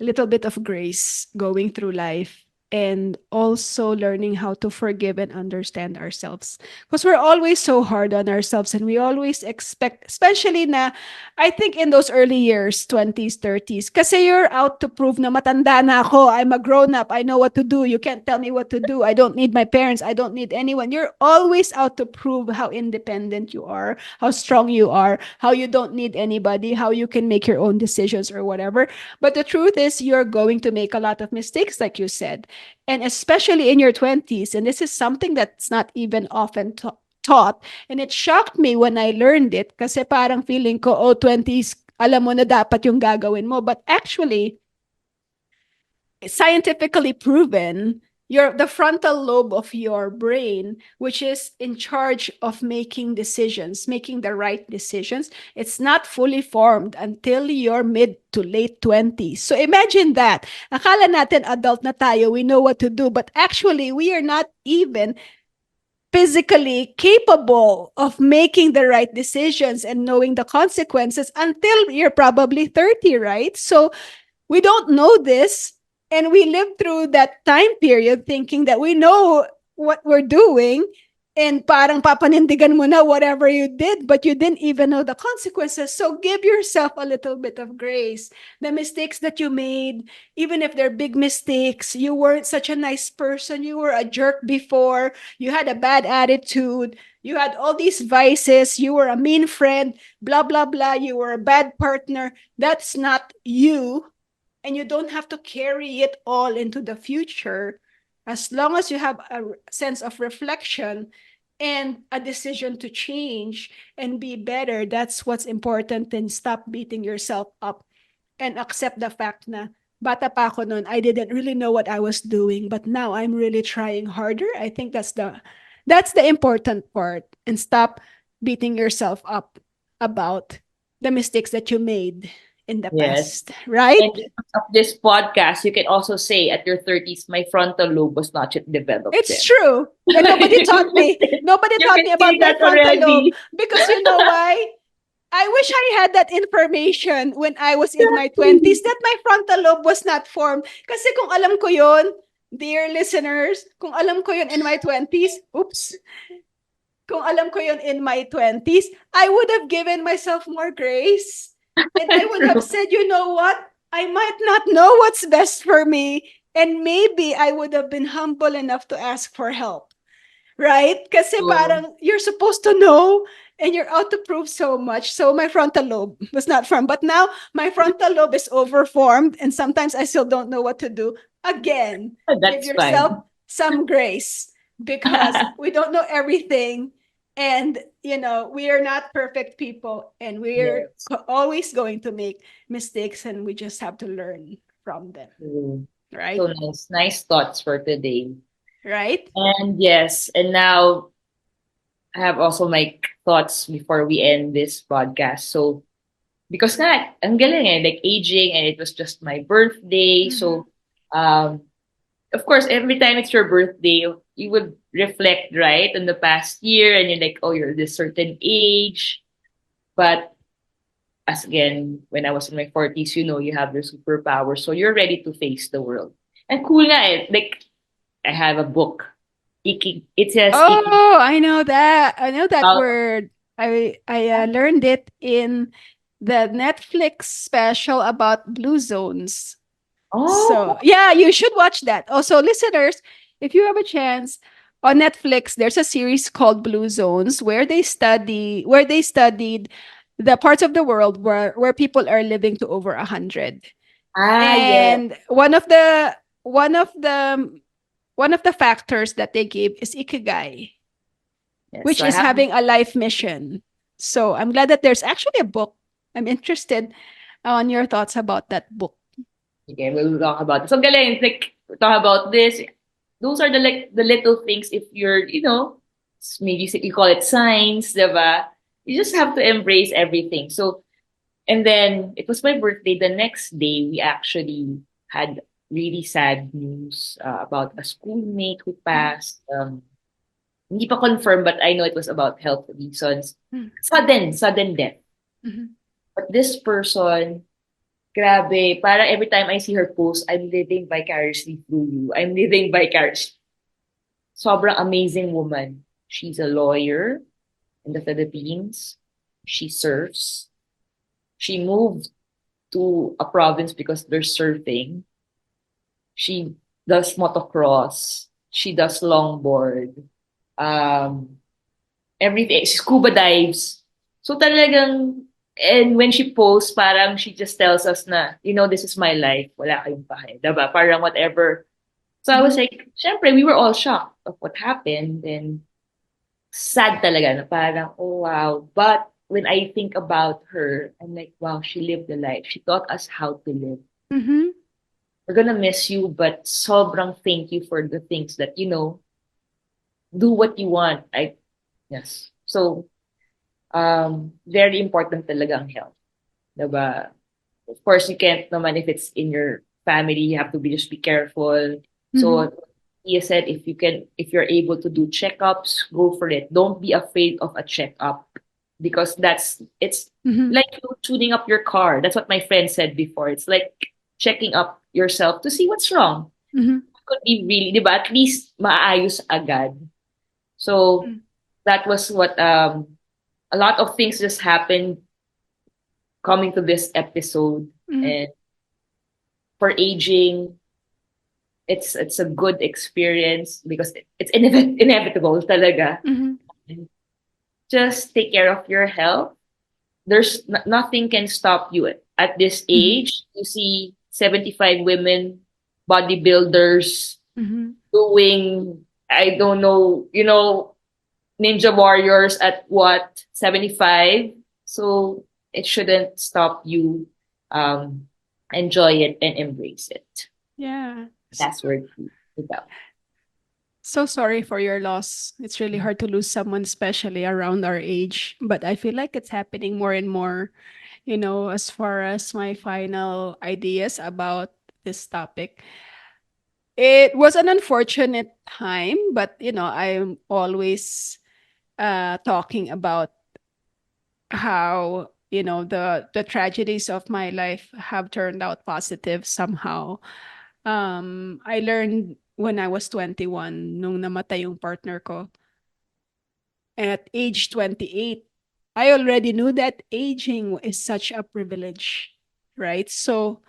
S1: a little bit of grace going through life, and also learning how to forgive and understand ourselves, because we're always so hard on ourselves, and we always expect, especially na, I think in those early years, 20s, 30s, kasi you're out to prove na matanda na ako, I'm a grown up, I know what to do, you can't tell me what to do, I don't need my parents, I don't need anyone. You're always out to prove how independent you are, how strong you are, how you don't need anybody, how you can make your own decisions or whatever. But the truth is, you're going to make a lot of mistakes, like you said. And especially in your 20s. And this is something that's not even often taught. And it shocked me when I learned it. Kasi parang feeling ko, oh, 20s, alam mo na dapat yung gagawin mo. But actually, scientifically proven, your the frontal lobe of your brain, which is in charge of making decisions, making the right decisions, it's not fully formed until your mid to late 20s. So imagine that. Akala natin adult na tayo, we know what to do, but actually we are not even physically capable of making the right decisions and knowing the consequences until you're probably 30, right? So we don't know this, and we live through that time period thinking that we know what we're doing, and parang papanindigan mo na whatever you did, but you didn't even know the consequences. So give yourself a little bit of grace. The mistakes that you made, even if they're big mistakes, you weren't such a nice person, you were a jerk before, you had a bad attitude, you had all these vices, you were a mean friend, blah blah blah, you were a bad partner. That's not you, and you don't have to carry it all into the future. As long as you have a sense of reflection and a decision to change and be better, that's what's important. And stop beating yourself up and accept the fact na bata pa ako noon, I didn't really know what I was doing, but now I'm really trying harder. I think that's the important part. And stop beating yourself up about the mistakes that you made in the
S2: Yes.
S1: past, right?
S2: And because of this podcast, you can also say at your 30s, my frontal lobe was not yet developed
S1: It's
S2: then.
S1: true. And nobody taught me. Nobody
S2: You
S1: taught
S2: can
S1: me
S2: say
S1: about my
S2: that
S1: frontal lobe
S2: already.
S1: because you know why? I wish I had that information when I was in my
S2: Exactly.
S1: 20s that my frontal lobe was not formed. Kasi kung alam ko yon, dear listeners, kung alam ko yon in my 20s, oops, kung alam ko yon in my 20s, I would have given myself more grace. And I would have
S2: True.
S1: said, you know what? I might not know what's best for me. And maybe I would have been humble enough to ask for help. Right? Kasi
S2: So,
S1: parang you're supposed to know and you're out to prove so much. So my frontal lobe was not formed. But now my frontal lobe is overformed and sometimes I still don't know what to do. Again, give
S2: that's
S1: yourself
S2: fine.
S1: some grace because we don't know everything. And, we are not perfect people and we're
S2: Yes.
S1: always going to make mistakes and we just have to learn from them.
S2: True.
S1: Right?
S2: So nice. Nice thoughts for today.
S1: Right?
S2: And yes, and now I have also my thoughts before we end this podcast. So, because nga, ang galing like aging, and it was just my birthday.
S1: Mm-hmm.
S2: So, um, of course, every time it's your birthday, you would reflect, right, on the past year, and you're like, oh, you're this certain age. But as again, when I was in my 40s, you have your superpower, so you're ready to face the world. And cool nga like I have a book. It says Iki.
S1: Oh, I know that. I know that word. I learned it in the Netflix special about blue zones.
S2: Oh,
S1: So, yeah, you should watch that. Also, listeners, if you have a chance on Netflix, there's a series called Blue Zones where they studied the parts of the world where people are living to over 100.
S2: yes,
S1: And one of the one of the factors that they give is ikigai,
S2: yes.
S1: which
S2: So I
S1: is
S2: have.
S1: having a life mission. So I'm glad that there's actually a book. I'm interested on your thoughts about that book.
S2: Okay, we'll talk about it. So galing, like talk about this. Those are the little things. If you're, maybe you call it signs, diba? You just have to embrace everything. So, and then it was my birthday. The next day, we actually had really sad news about a schoolmate who passed. Hindi pa confirmed, but I know it was about health reasons.
S1: Mm-hmm.
S2: Sudden death.
S1: Mm-hmm.
S2: But this person, grabe, para every time I see her post, I'm living vicariously through you. I'm living vicariously. Sobrang amazing woman. She's a lawyer in the Philippines. She surfs. She moved to a province because they're surfing. She does motocross. She does longboard. Um, everything. Scuba dives. So talagang, and when she posts, parang she just tells us na, this is my life. Wala kayong pahay. Diba? Parang whatever. So I was
S1: Mm-hmm.
S2: like, syempre, we were all shocked of what happened. And sad talaga na parang, oh wow. But when I think about her, I'm like, wow, she lived the life. She taught us how to live.
S1: Mm-hmm.
S2: We're gonna miss you, but sobrang thank you for the things that, do what you want. Yes. So, very important talaga ang health. Diba? Of course, you can't naman if it's in your family, you have to just be careful.
S1: Mm-hmm.
S2: So, he said, if you're able to do checkups, go for it. Don't be afraid of a checkup because it's
S1: Mm-hmm.
S2: like you tuning up your car. That's what my friend said before. It's like checking up yourself to see what's wrong.
S1: Mm-hmm.
S2: Could be really, di ba? At least maayos agad. So, that was what, a lot of things just happened coming to this episode.
S1: Mm-hmm.
S2: And for aging, it's a good experience because it's inevitable talaga.
S1: Mm-hmm.
S2: And just take care of your health. There's nothing can stop you at this
S1: Mm-hmm.
S2: age. You see 75 women bodybuilders
S1: Mm-hmm.
S2: doing, I don't know, ninja warriors at what, 75. So it shouldn't stop you. um Enjoy it and embrace it.
S1: Yeah.
S2: That's where to go.
S1: So sorry for your loss. It's really hard to lose someone, especially around our age. But I feel like it's happening more and more. as far as my final ideas about this topic. It was an unfortunate time, but I'm always talking about how the tragedies of my life have turned out positive somehow. I learned when I was 21 nung namatay yung partner ko at age 28. I already knew that aging is such a privilege, right? So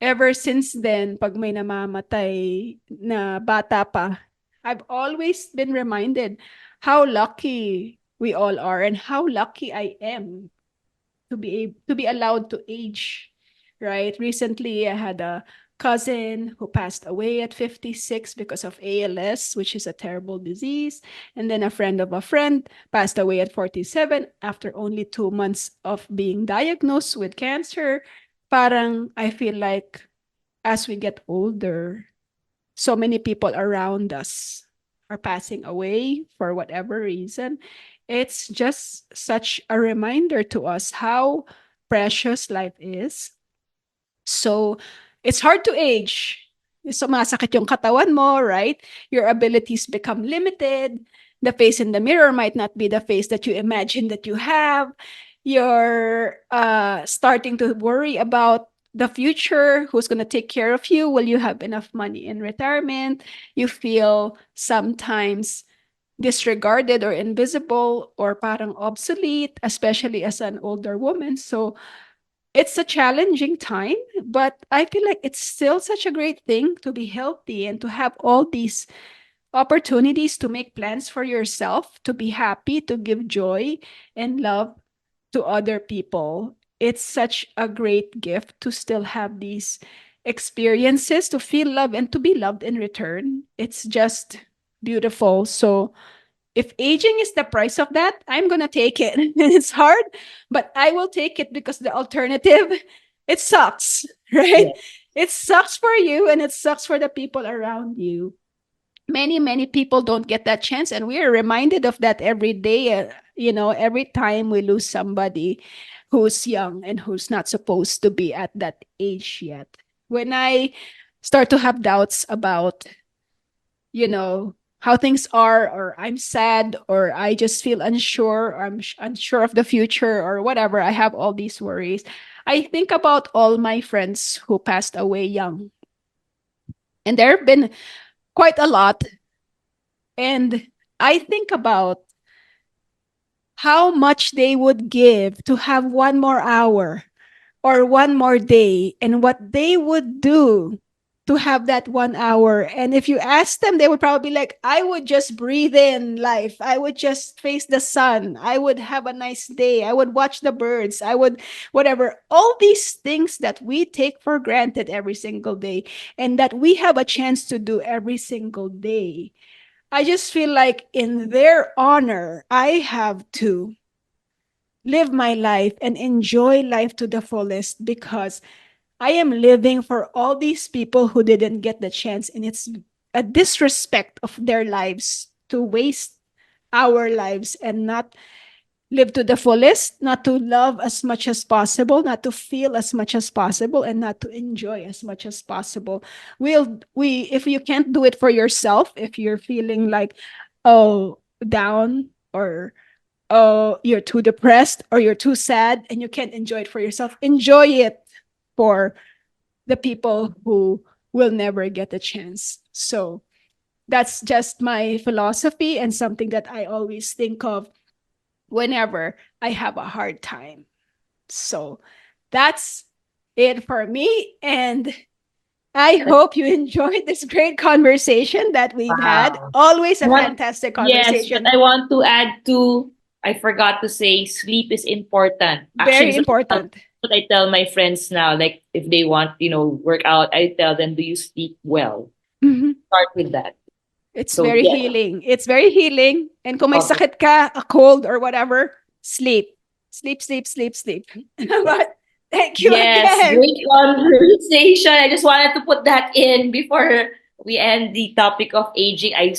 S1: ever since then, pag may namamatay na bata pa, I've always been reminded how lucky we all are and how lucky I am to be allowed to age, right? Recently, I had a cousin who passed away at 56 because of ALS, which is a terrible disease. And then a friend of a friend passed away at 47 after only 2 months of being diagnosed with cancer. Parang I feel like as we get older, so many people around us are passing away for whatever reason. It's just such a reminder to us how precious life is. So it's hard to age. Sumasakit yung katawan mo, right? Your abilities become limited. The face in the mirror might not be the face that you imagine that you have. You're starting to worry about the future, who's going to take care of you, will you have enough money in retirement? You feel sometimes disregarded or invisible or parang obsolete, especially as an older woman. So it's a challenging time, but I feel like it's still such a great thing to be healthy and to have all these opportunities to make plans for yourself, to be happy, to give joy and love to other people. It's such a great gift to still have these experiences, to feel love and to be loved in return. It's just beautiful. So, if aging is the price of that, I'm going to take it. It's hard, but I will take it because the alternative, it sucks, right?
S2: Yeah.
S1: It sucks for you and it sucks for the people around you. Many people don't get that chance, and we are reminded of that every day. Every time we lose somebody who's young and who's not supposed to be at that age yet. When I start to have doubts about how things are, or I'm sad, or I just feel unsure, or I'm unsure of the future, or whatever, I have all these worries. I think about all my friends who passed away young, and there have been quite a lot. And I think about how much they would give to have one more hour or one more day, and what they would do to have that 1 hour. And if you ask them, they would probably be like, I would just breathe in life. I would just face the sun. I would have a nice day. I would watch the birds. I would, whatever. All these things that we take for granted every single day and that we have a chance to do every single day. I just feel like in their honor, I have to live my life and enjoy life to the fullest because I am living for all these people who didn't get the chance. And it's a disrespect of their lives to waste our lives and not live to the fullest, not to love as much as possible, not to feel as much as possible, and not to enjoy as much as possible. We if you can't do it for yourself, if you're feeling like, oh, down, or oh, you're too depressed, or you're too sad and you can't enjoy it for yourself, enjoy it for the people who will never get a chance. So that's just my philosophy and something that I always think of whenever I have a hard time. So that's it for me. And I hope you enjoyed this great conversation that we've had.
S2: Wow.
S1: Always a
S2: What?
S1: fantastic
S2: Yes, but
S1: conversation.
S2: I want to add to. I forgot to say sleep is important. Actually,
S1: Very
S2: so
S1: important.
S2: what I tell my friends now, like if they want, work out, I tell them, do you sleep well?
S1: Mhm.
S2: Start with that.
S1: It's
S2: So
S1: very
S2: yeah.
S1: healing. It's very healing. And kung may
S2: Okay.
S1: sakit ka, a cold or whatever, sleep. Sleep, sleep, sleep, sleep.
S2: Yeah.
S1: But thank you
S2: Yes,
S1: again.
S2: great conversation. I just wanted to put that in before we end the topic of aging. I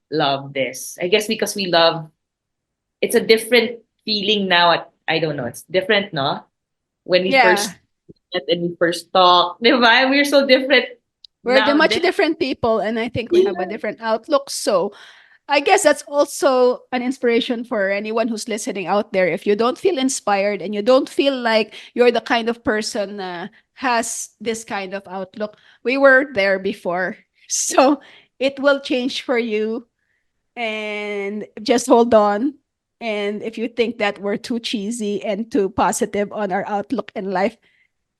S2: love this. I guess because we love it's a different feeling now at I don't know, it's different, no? When we
S1: Yeah.
S2: first met and we first talked, di ba? We're so different
S1: We're the
S2: now.
S1: much different people, and I think we have a different outlook. So I guess that's also an inspiration for anyone who's listening out there. If you don't feel inspired and you don't feel like you're the kind of person has this kind of outlook, we were there before. So it will change for you, and just hold on. And if you think that we're too cheesy and too positive on our outlook in life,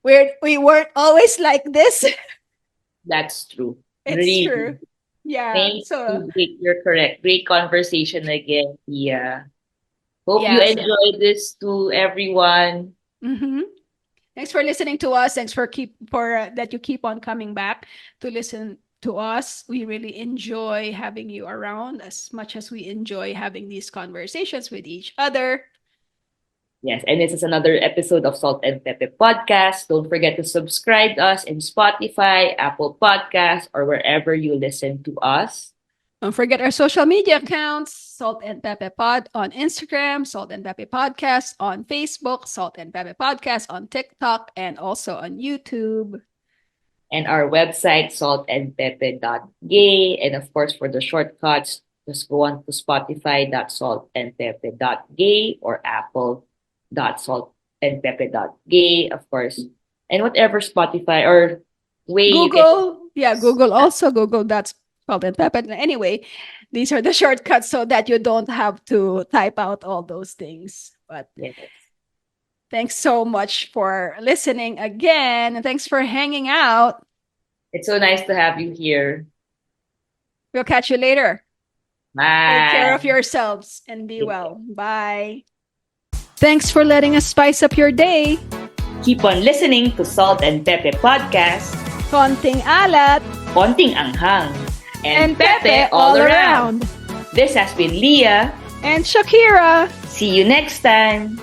S1: we weren't always like this.
S2: That's true.
S1: It's
S2: Really.
S1: true. Yeah.
S2: Thank
S1: So
S2: you. Great. You're correct. Great conversation again. Yeah. Hope you
S1: yeah. So
S2: enjoyed this to everyone.
S1: mhm. Thanks for listening to us. Thanks for that you keep on coming back to listen to us. We really enjoy having you around as much as we enjoy having these conversations with each other.
S2: Yes, and this is another episode of Salt and Pepe Podcast. Don't forget to subscribe to us in Spotify, Apple Podcasts, or wherever you listen to us.
S1: Don't forget our social media accounts, Salt and Pepe Pod on Instagram, Salt and Pepe Podcast on Facebook, Salt and Pepe Podcast on TikTok, and also on YouTube.
S2: And our website, saltandpepe.gay. And of course, for the shortcuts, just go on to spotify.saltandpepe.gay or apple.saltandpepe.gay, of course. And whatever Spotify or way you can.
S1: Google, yeah, Google also, Google that's Salt and Pepe. Anyway, these are the shortcuts so that you don't have to type out all those things. But
S2: Yes.
S1: thanks so much for listening again. And thanks for hanging out.
S2: It's so nice to have you here.
S1: We'll catch you later. Take care of
S2: Bye.
S1: yourselves and be well. Bye. Thanks for letting us spice up your day.
S2: Keep on listening to Salt and Pepe Podcast.
S1: Konting alat
S2: Konting anghang.
S1: and Pepe all around.
S2: This has been Lia.
S1: And Shakira.
S2: See you next time.